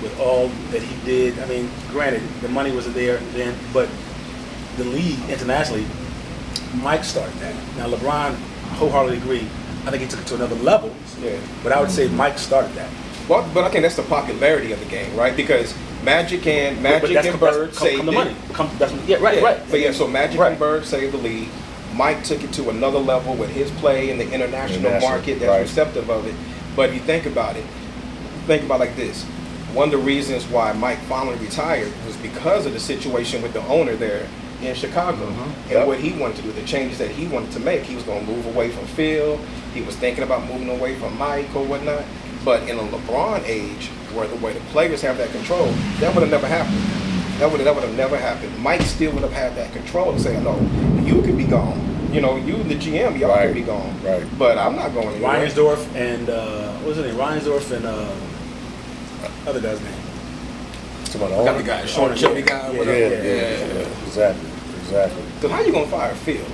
with all that he did. I mean, granted, the money wasn't there then, but the league internationally, Mike started that. Now, LeBron, wholeheartedly agree. I think he took it to another level. Yeah. But I would say Mike started that. Well, but I think that's the popularity of the game, right? Because Magic and Bird saved the money. Right. But so Magic and Bird saved the league. Mike took it to another level with his play in the international market that's receptive of it. But if you think about it like this. One of the reasons why Mike finally retired was because of the situation with the owner there in Chicago and what he wanted to do, the changes that he wanted to make. He was going to move away from Phil. He was thinking about moving away from Mike or whatnot. But in a LeBron age, where the way the players have that control, that would have never happened. That would have never happened. Mike still would have had that control to say, no, you could be gone. You the GM, y'all could be gone. Right. But I'm not going anywhere. Reinsdorf and what was his name? Reinsdorf and other guy's name. Got the guy, short chubby guy. Yeah. Exactly. Because how you gonna fire Phil?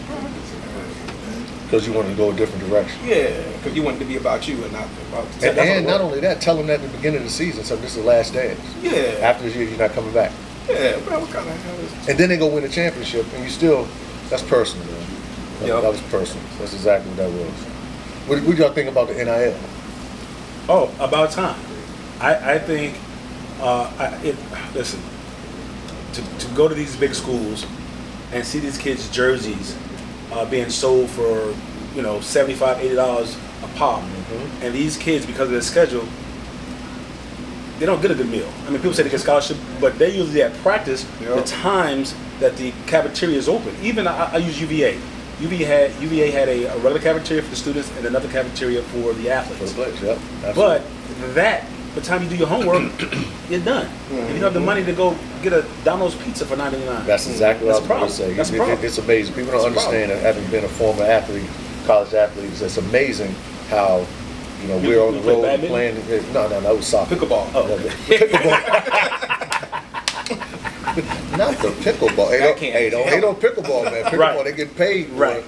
Because you wanted to go a different direction. Yeah, because you wanted to be about you and not about. And not only that, tell them that at the beginning of the season, so this is the last dance. Yeah. After this year, you're not coming back. Yeah, but what kind of hell is this? And then they go win a championship, and you still, that's personal, man. That was personal. That's exactly what that was. What y'all think about the NIL? Oh, about time. I think, listen, to go to these big schools and see these kids' jerseys being sold for, $75, $80 a pop. Mm-hmm. And these kids, because of their schedule, they don't get a good meal. I mean, people say they get scholarship, but they usually at practice the times that the cafeteria is open. Even I use UVA. UVA had a regular cafeteria for the students and another cafeteria for the athletes. For the players, yep. But by the time you do your homework, you're done. If you don't have the money to go get a Domino's pizza for $9.99. That's exactly what I was going to say. That's a problem. It's amazing. People don't understand, having been a former athlete, college athletes, it's amazing how, we're on the road playing. No, it was soccer. Pickleball. Oh, Pickleball. Not the pickleball. Hey, don't hate on pickleball, man. Pickleball, they get paid. Right.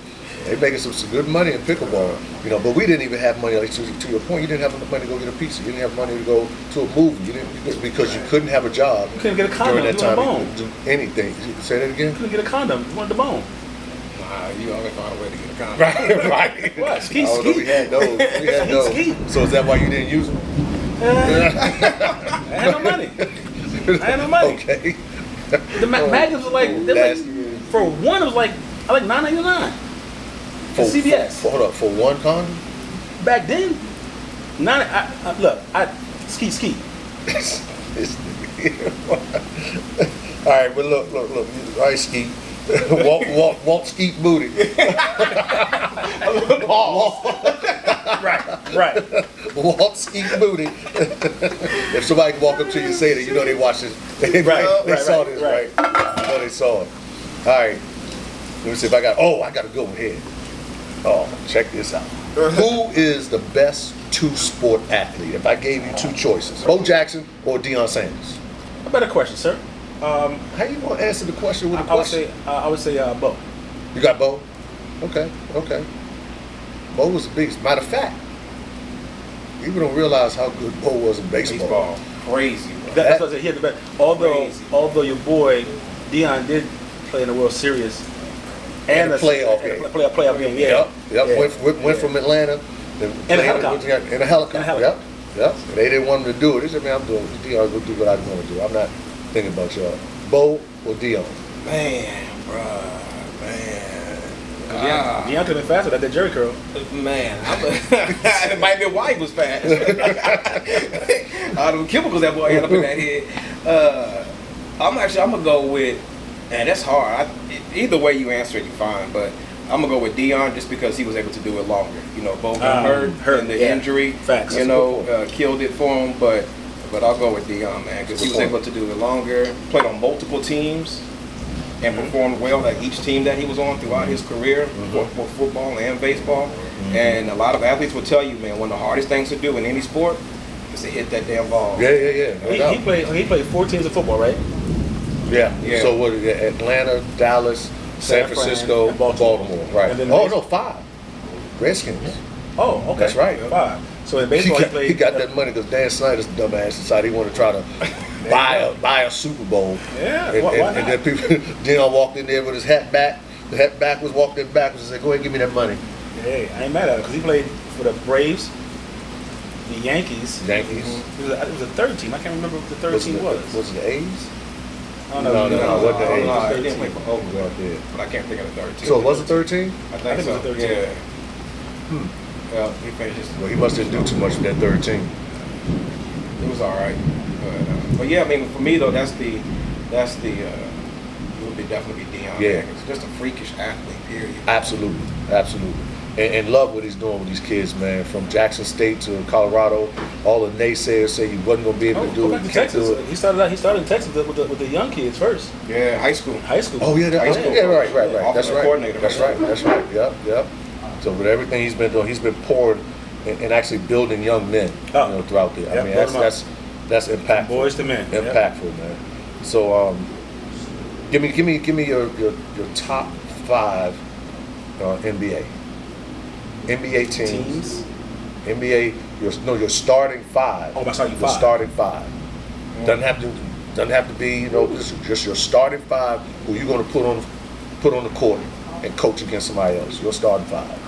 They making some good money in pickleball. But we didn't even have money. Like to your point, you didn't have enough money to go get a pizza. You didn't have money to go to a movie. You didn't because you couldn't have a job. You couldn't get a condom. During that You time, wanted you couldn't do anything. Say that again. You couldn't get a condom. You wanted the bone. You always find a way to get a condom. Right. What? Ski. We had those. Ski. So is that why you didn't use them? I had no money. Okay. The magnums were like, for one, it was like $9.99. For CVS. Hold up, for one condom? Back then, ski. All right, but look. All right, Ski. Walt Skeet Booty. Right. Walt Skeet Booty. If somebody can walk up to you and say that, they watch this. They saw this, right? They saw it. All right. Let me see if I got a good one here. Oh, check this out. Who is the best two-sport athlete? If I gave you two choices, Bo Jackson or Deion Sanders? A better question, sir. How you gonna answer the question with a question? I would say Bo. You got Bo? Okay. Bo was a beast. Matter of fact, people don't realize how good Bo was in baseball. Crazy, bro. That's what I said. He had the best. Although your boy Deion did play in the World Series and a playoff game. Playoff game, yeah. Yep. Went from Atlanta. In a helicopter. In a helicopter. Yep. And they didn't want him to do it. They said, man, I'm doing it. Deion will do what I want to do. I'm not thinking about y'all. Bo or Deion? Man. Deion could have been faster with that Jerry curl. Man, it might be why he was fast. All the chemicals that boy had up in that head. I'm gonna go with, and that's hard. Either way you answer it, you're fine. But I'm gonna go with Deion just because he was able to do it longer. Bo got hurt and the injury. Facts. Killed it for him. But I'll go with Deion, man, because he was able to do it longer. Played on multiple teams. And performed well at each team that he was on throughout his career, for football and baseball. And a lot of athletes will tell you, man, one of the hardest things to do in any sport is to hit that damn ball. Yeah. He played 4 teams of football, right? Yeah. So what? Atlanta, Dallas, San Francisco, and Baltimore. Right. And then 5. Redskins. Oh, okay. That's right. 5. So in baseball, he got that money because Dan Snyder's dumbass decided he wanted to try to buy a Super Bowl. Yeah, and, why and not? then Deion walked in there with his hat back. The hat back was walked in backwards and said, "Go ahead, give me that money." Hey, I ain't mad at him because he played for the Braves, the Yankees. It was a third team. I can't remember what the third team was. Was it the A's? No, What the A's? He didn't play for Oakland, but I can't think of the third team. So it was a 13? I think so. it was the 13. Yeah. Well, he finished. Well, he must didn't do too much with that 13. It was all right, but yeah, I mean, for me though, it would definitely be Deion. Yeah. It's just a freakish athlete, period. Absolutely. And love what he's doing with these kids, man. From Jackson State to Colorado, all the naysayers say he wasn't going to be able to do Go it. back to Can't Texas. do it. He started in Texas with the young kids first. Yeah, high school. Oh yeah, High school. yeah, right. That's Offensive right. coordinator. That's right. Yep. So with everything he's been doing, he's been pouring and actually building young men, throughout there. I mean, that's impactful. Boys to men. Impactful, man. So give me your top 5 NBA teams. NBA. Your starting 5. Oh, my starting 5. Your starting 5. Doesn't have to be this is just your starting 5 who you're going to put on the court and coach against somebody else. Your starting 5.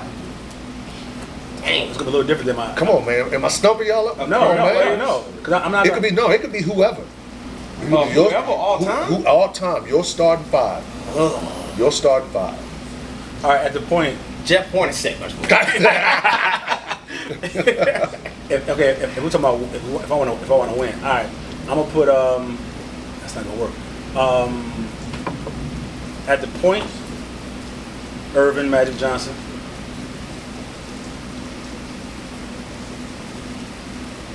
Dang, it's gonna be a little different than mine. Come on, man. Am I stumping y'all up? No. Because I'm not. It could be It could be whoever. Whoever all time. All time. Your starting 5. Your starting five. All right, at the point. Jeff Hornacek. If we're talking about if I want to win, all right, I'm gonna put that's not gonna work. At the point, Irvin Magic Johnson.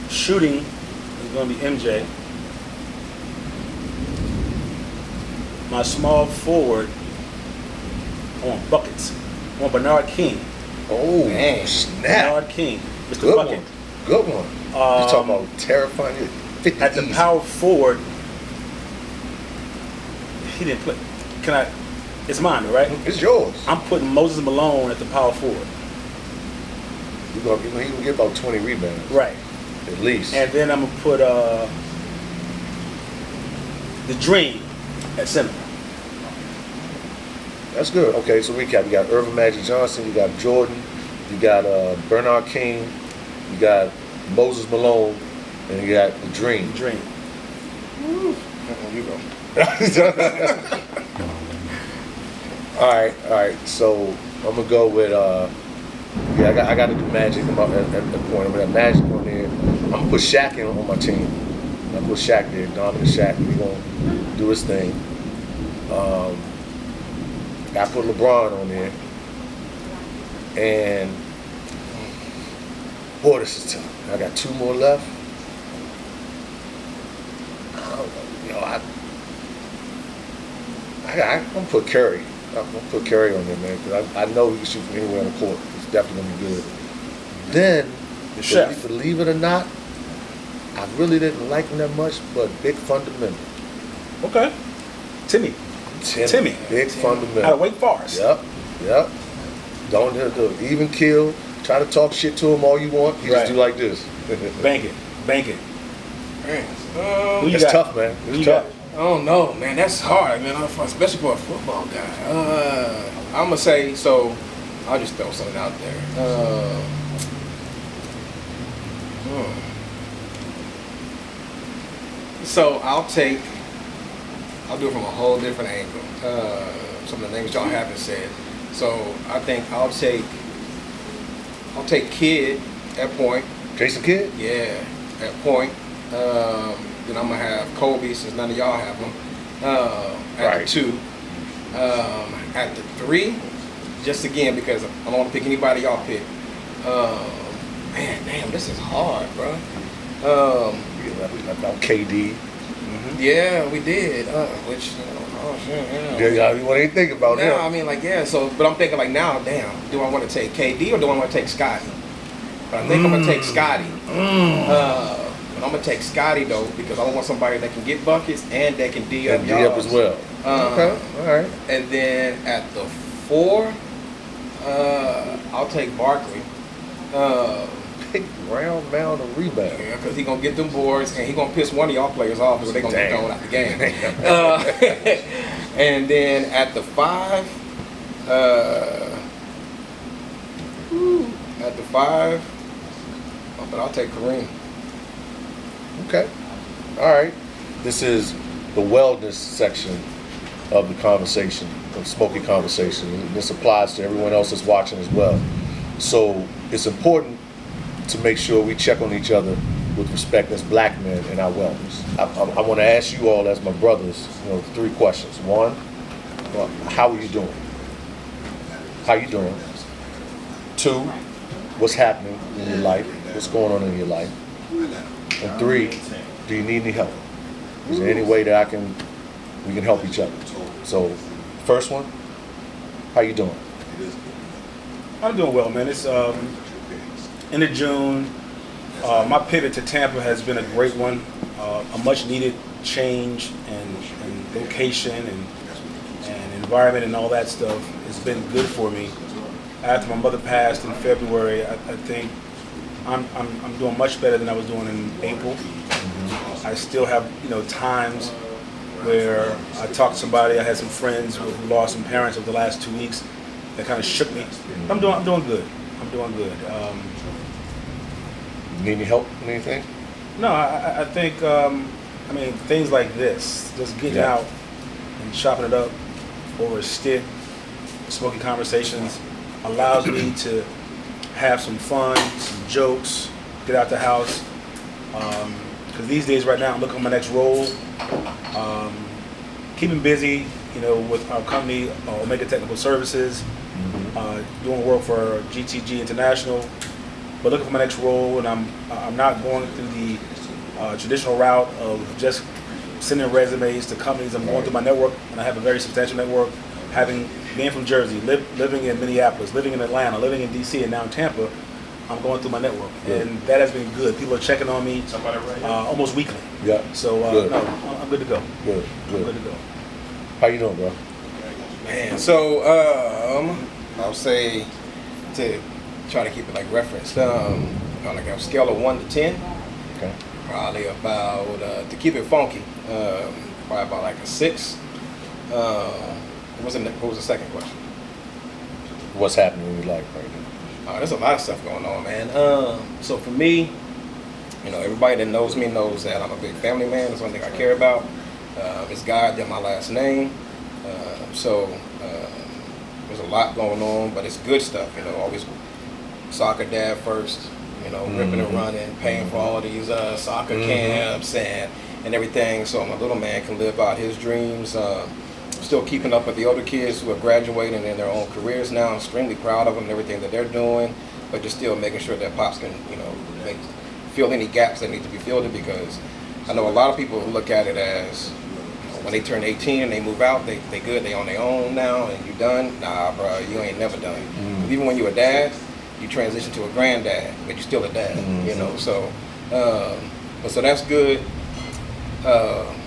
Shooting is gonna be MJ. My small forward, I want buckets. I want Bernard King. Oh, man. Snap. Bernard King, Mr. Good Bucket. one. Good one. You're talking about terrifying. 50 At the easy. power forward, he didn't play. Can I? It's mine, right? It's yours. I'm putting Moses Malone at the power forward. He can get about 20 rebounds. Right. At least. And then I'm gonna put the Dream at center. That's good. Okay, so recap. You got Irvin Magic Johnson, you got Jordan, you got Bernard King, you got Moses Malone, and you got the Dream. Dream. You go. All right. So I'm gonna go with I got to do Magic at the point. I'm gonna have Magic on there. I'm gonna put Shaq in on my team. I put Shaq there, Dominant Shaq. He's gonna do his thing. I put LeBron on there. And boy, this is tough. I got two more left. I'm gonna put Curry. I'm gonna put Curry on there, man, because I know he can shoot from anywhere on the court. It's definitely gonna be good. Then, The chef. believe it or not, I really didn't like him that much, but big fundamental. Okay. Timmy. Timmy. Big fundamental. Out of Wake Forest. Yep. Don't do even kill. Try to talk shit to him all you want. He Right. just do like this. Bank it. Who you It's got? tough, man. Who It's you tough. I don't know, man. That's hard, man. Especially for a football guy. I'm gonna say so. I'll just throw something out there. So I'll do it from a whole different angle. Some of the names y'all haven't said. So I think I'll take Kid at point. Jason Kidd? Yeah, at point. Then I'm gonna have Kobe since none of y'all have him. At Right. the 2. At the 3, just again because I don't want to pick anybody y'all pick. Man, damn, this is hard, bro. We left out KD. Yeah, we did. Which, oh shit, yeah. You want to think about Now, I him? mean, like, yeah. So, but I'm thinking like now, damn. Do I want to take KD or do I want to take Scotty? But I think I'm gonna take Scotty. But I'm gonna take Scotty though because I want somebody that can get buckets and that can D up And D up as well. Okay, all right. And then at the 4, I'll take Barkley. Big round mound of rebound. Yeah, because he gonna get them boards and he gonna piss one of y'all players off because they gonna get Damn. thrown out the game. And then at the 5, but I'll take Kareem. Okay. All right. This is the wellness section of the conversation, of Smokey Conversation. This applies to everyone else that's watching as well. So it's important to make sure we check on each other with respect as black men in our wellness. I want to ask you all as my brothers, 3 questions. 1, how are you doing? How you doing? 2, what's happening in your life? What's going on in your life? And 3, do you need any help? Is there any way that we can help each other? So, first one, how you doing? I'm doing well, man. It's end of June. My pivot to Tampa has been a great one. A much needed change and location and environment and all that stuff has been good for me. After my mother passed in February, I think I'm doing much better than I was doing in April. I still have times where I talk to somebody. I had some friends who lost some parents over the last 2 weeks that kind of shook me. I'm doing good. I'm doing good. Need any help in anything? No, I think things like this, just getting out and chopping it up over a stick Smokey Conversations allows me to have some fun, some jokes, get out the house. Because these days, right now, I'm looking at my next role. Keeping busy, with our company, Omega Technical Services, doing work for GTG International, but looking for my next role, and I'm not going through the traditional route of just sending resumes to companies. I'm going through my network, and I have a very substantial network. Being from Jersey, living in Minneapolis, living in Atlanta, living in DC, and now in Tampa, I'm going through my network, and that has been good. People are checking on me almost weekly. Yeah. So no, I'm good to go. Good. I'm good to go. How you doing, bro? Man, so I'll say, to try to keep it like reference, on like a scale of 1 to 10, Okay. probably about, to keep it funky, probably about like a 6. What was the second question? What's happening in your life right now? There's a lot of stuff going on, man. So for me, everybody that knows me knows that I'm a big family man. That's one thing I care about. It's God, then my last name. So there's a lot going on, but it's good stuff. Always soccer dad first. Ripping and running, paying for all these soccer camps and everything, so my little man can live out his dreams. Still keeping up with the older kids who are graduating in their own careers now. I'm extremely proud of them and everything that they're doing, but just still making sure that Pops can, fill any gaps that need to be filled, because I know a lot of people who look at it as when they turn 18 and they move out, they good, they on their own now, and you done. Nah, bro, you ain't never done. Even when you're a dad, you transition to a granddad, but you're still a dad, So, so that's good.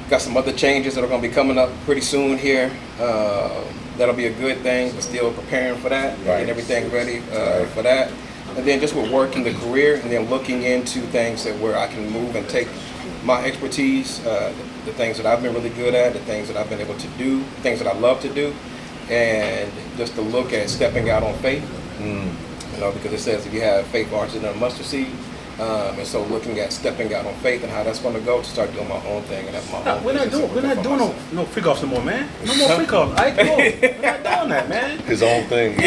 Got some other changes that are going to be coming up pretty soon here. That'll be a good thing, but still preparing for that, getting everything ready for that. And then just with work in the career, and then looking into things where I can move and take my expertise, the things that I've been really good at, the things that I've been able to do, the things that I love to do, and just to look at stepping out on faith. Because it says if you have faith larger than a mustard seed, and so looking at stepping out on faith and how that's going to go to start doing my own thing and have my own. We're not doing no freak offs no more, man. No more freak offs. Ike, no, we're not doing that, man. His own thing.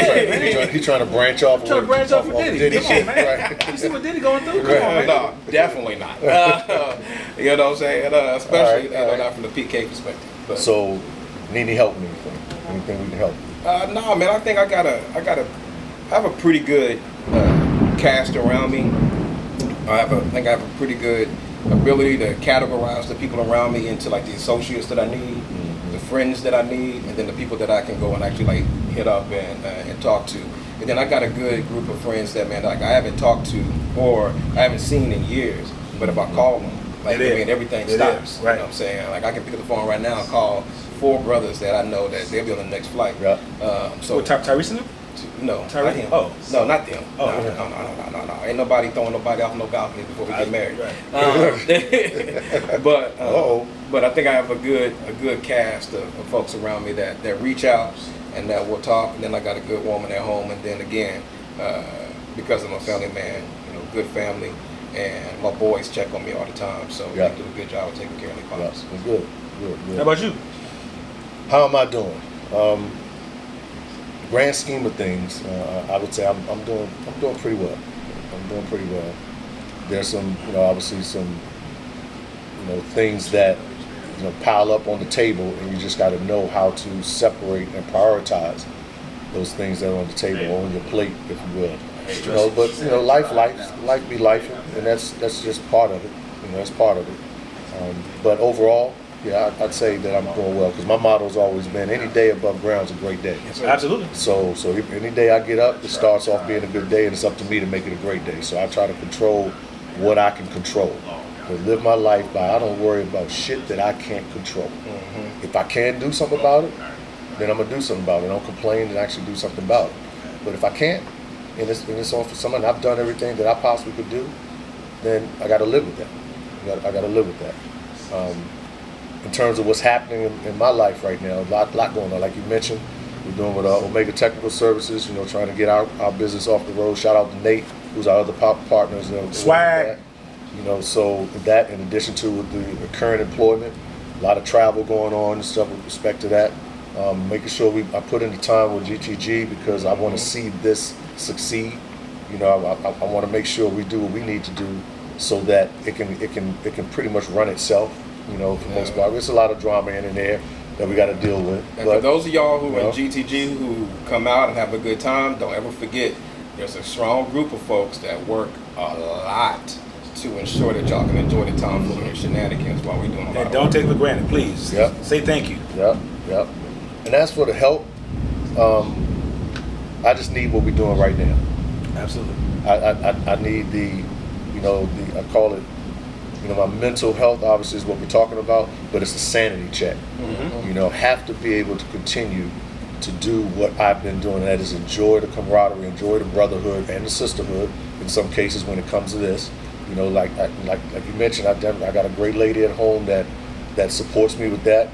He's trying to branch off. Trying to branch off with Diddy. Come on, man. You see what Diddy going through? Come on, man. No, definitely not. You know what I'm saying? Especially not from the PK perspective. But. So, need any help in anything? Anything we can help? No, man. I think I have a pretty good cast around me. I think I have a pretty good ability to categorize the people around me into like the associates that I need, the friends that I need, and then the people that I can go and actually like hit up and talk to. And then I got a good group of friends that, man, like I haven't talked to or I haven't seen in years, but if I call them, everything stops. Right. You know what I'm saying? Like I can pick up the phone right now and call 4 brothers that I know that they'll be on the next flight. Yeah. So Tyrese and them? No, Tyrese? not him. Oh. No, not them. Oh, no, okay. No. Ain't nobody throwing nobody off no balcony before we get married. Right. But I think I have a good cast of folks around me that reach out and that will talk. And then I got a good woman at home. And then again, because I'm a family man, good family, and my boys check on me all the time. So they do a good job of taking care of their pops. Yeah, good. How about you? How am I doing? Grand scheme of things, I would say I'm doing pretty well. I'm doing pretty well. There's some, obviously some, things that, pile up on the table, and you just got to know how to separate and prioritize those things that are on the table, on your plate, if you will. But life be life, and that's just part of it. That's part of it. But overall, yeah, I'd say that I'm doing well, because my motto's always been any day above ground is a great day. Absolutely. So any day I get up, it starts off being a good day, and it's up to me to make it a great day. So I try to control what I can control. To live my life by, I don't worry about shit that I can't control. If I can do something about it, then I'm going to do something about it. I don't complain and actually do something about it. But if I can't, and it's on for someone, I've done everything that I possibly could do, then I got to live with that. I got to live with that. In terms of what's happening in my life right now, a lot going on. Like you mentioned, we're doing with Omega Technical Services, trying to get our business off the road. Shout out to Nate, who's our other partners. Swag. So that, in addition to the current employment, a lot of travel going on and stuff with respect to that. making sure I put in the time with GTG because I want to see this succeed. You know, I want to make sure we do what we need to do so that it can pretty much run itself. You know, for the most part, there's a lot of drama in there that we got to deal with. And for those of y'all who are in GTG who come out and have a good time, don't ever forget there's a strong group of folks that work a lot to ensure that y'all can enjoy the tomfoolery and shenanigans while we're doing a lot And of don't work. take it for granted, please. Yep. Say thank you. Yep. And as for the help, I just need what we're doing right now. Absolutely. I need I call it, my mental health obviously is what we're talking about, but it's a sanity check. Have to be able to continue to do what I've been doing, and that is enjoy the camaraderie, enjoy the brotherhood and the sisterhood in some cases when it comes to this. Like you mentioned, I got a great lady at home that supports me with that,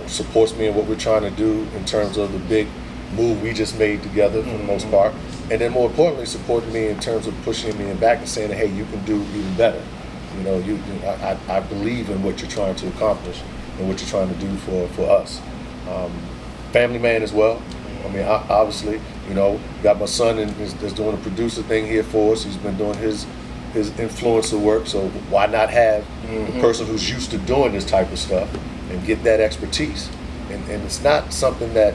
supports me in what we're trying to do in terms of the big move we just made together for the most part. And then more importantly, supporting me in terms of pushing me in back and saying, hey, you can do even better. I believe in what you're trying to accomplish and what you're trying to do for us. Family man as well. I mean, obviously, got my son is doing a producer thing here for us. He's been doing his influencer work, so why not have the person who's used to doing this type of stuff and get that expertise? And it's not something that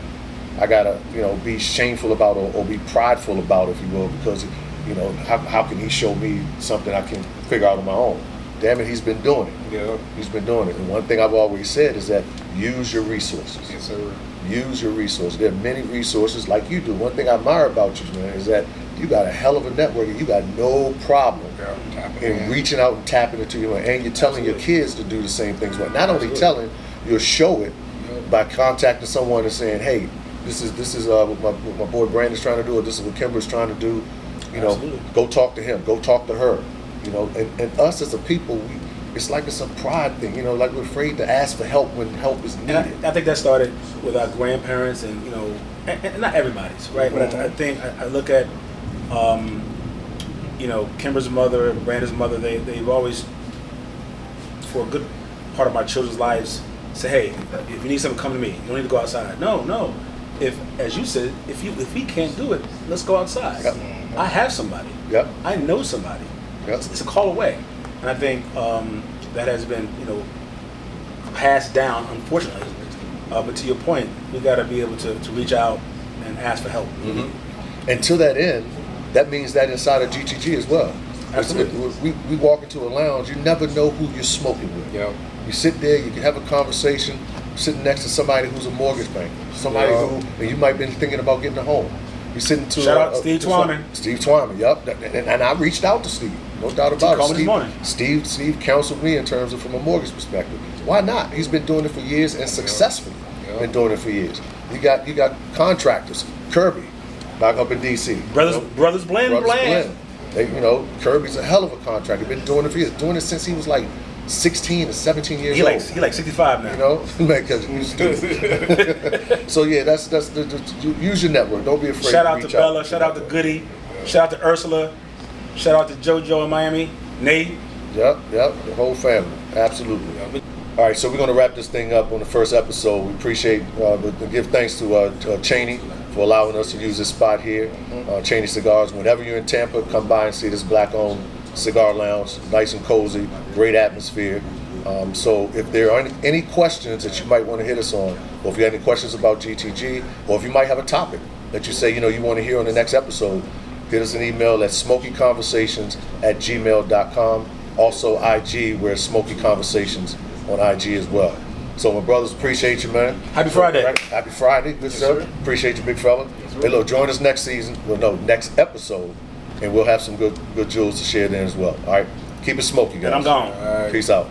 I gotta, be shameful about or be prideful about, if you will, because, how can he show me something I can figure out on my own? Damn it, he's been doing it. Yeah. He's been doing it. And one thing I've always said is that use your resources. Yes, sir. Use your resources. There are many resources like you do. One thing I admire about you, man, is that you got a hell of a network and you got no problem in reaching out and tapping into your money. And you're telling your kids to do the same things. But not only telling, you'll show it by contacting someone and saying, hey, this is what my boy Brandon's trying to do, or this is what Kimber's trying to do. Go talk to him, go talk to her. And us as a people, it's like it's a pride thing. Like we're afraid to ask for help when help is needed. And I think that started with our grandparents, and and not everybody's, right? But I think I look at, Kimber's mother and Brandon's mother. They've always, for a good part of my children's lives, say, hey, if you need something, come to me. You don't need to go outside. No. If, as you said, if we can't do it, let's go outside. Yep. I have somebody. Yep. I know somebody. Yep. It's a call away, and I think that has been passed down, unfortunately. But to your point, we got to be able to reach out and ask for help. And to that end, that means that inside of GTG as well. Absolutely. We walk into a lounge, you never know who you're smoking with. Yeah. You sit there, you can have a conversation, sitting next to somebody who's a mortgage banker, somebody and you might be thinking about getting a home. You're sitting to Shout out Steve Twyman. Steve Twyman, yep. And I reached out to Steve, no doubt about Called me this morning. it. Steve counseled me in terms of from a mortgage perspective. Why not? He's been doing it for years and successfully been doing it for years. You got contractors, Kirby, back up in DC. Brothers Blend. They, Kirby's a hell of a contractor. Been doing it for years. Doing it since he was like 16 or 17 years old. He like 65 now. Because he's stupid. So yeah, that's use your network. Don't be afraid. Shout out to to reach Bella. Shout out to Goody. Shout out to Ursula. Shout out to JoJo in Miami. Nate. Yep, the whole family. Absolutely. All right, so we're going to wrap this thing up on the first episode. We appreciate, give thanks to Chaney for allowing us to use this spot here, Chaney Cigars. Whenever you're in Tampa, come by and see this black-owned cigar lounge, nice and cozy, great atmosphere. So if there are any questions that you might want to hit us on, or if you have any questions about GTG, or if you might have a topic that you say, you want to hear on the next episode, hit us an email at smokeyconversations@gmail.com. Also IG, we're Smokey Conversations on IG as well. So my brothers, appreciate you, man. Happy Friday. Happy Friday, good sir. Appreciate you, big fella. Hey, look, join us next next episode, and we'll have some good jewels to share then as well. All right, keep it smoky, guys. And I'm gone. All right. Peace out.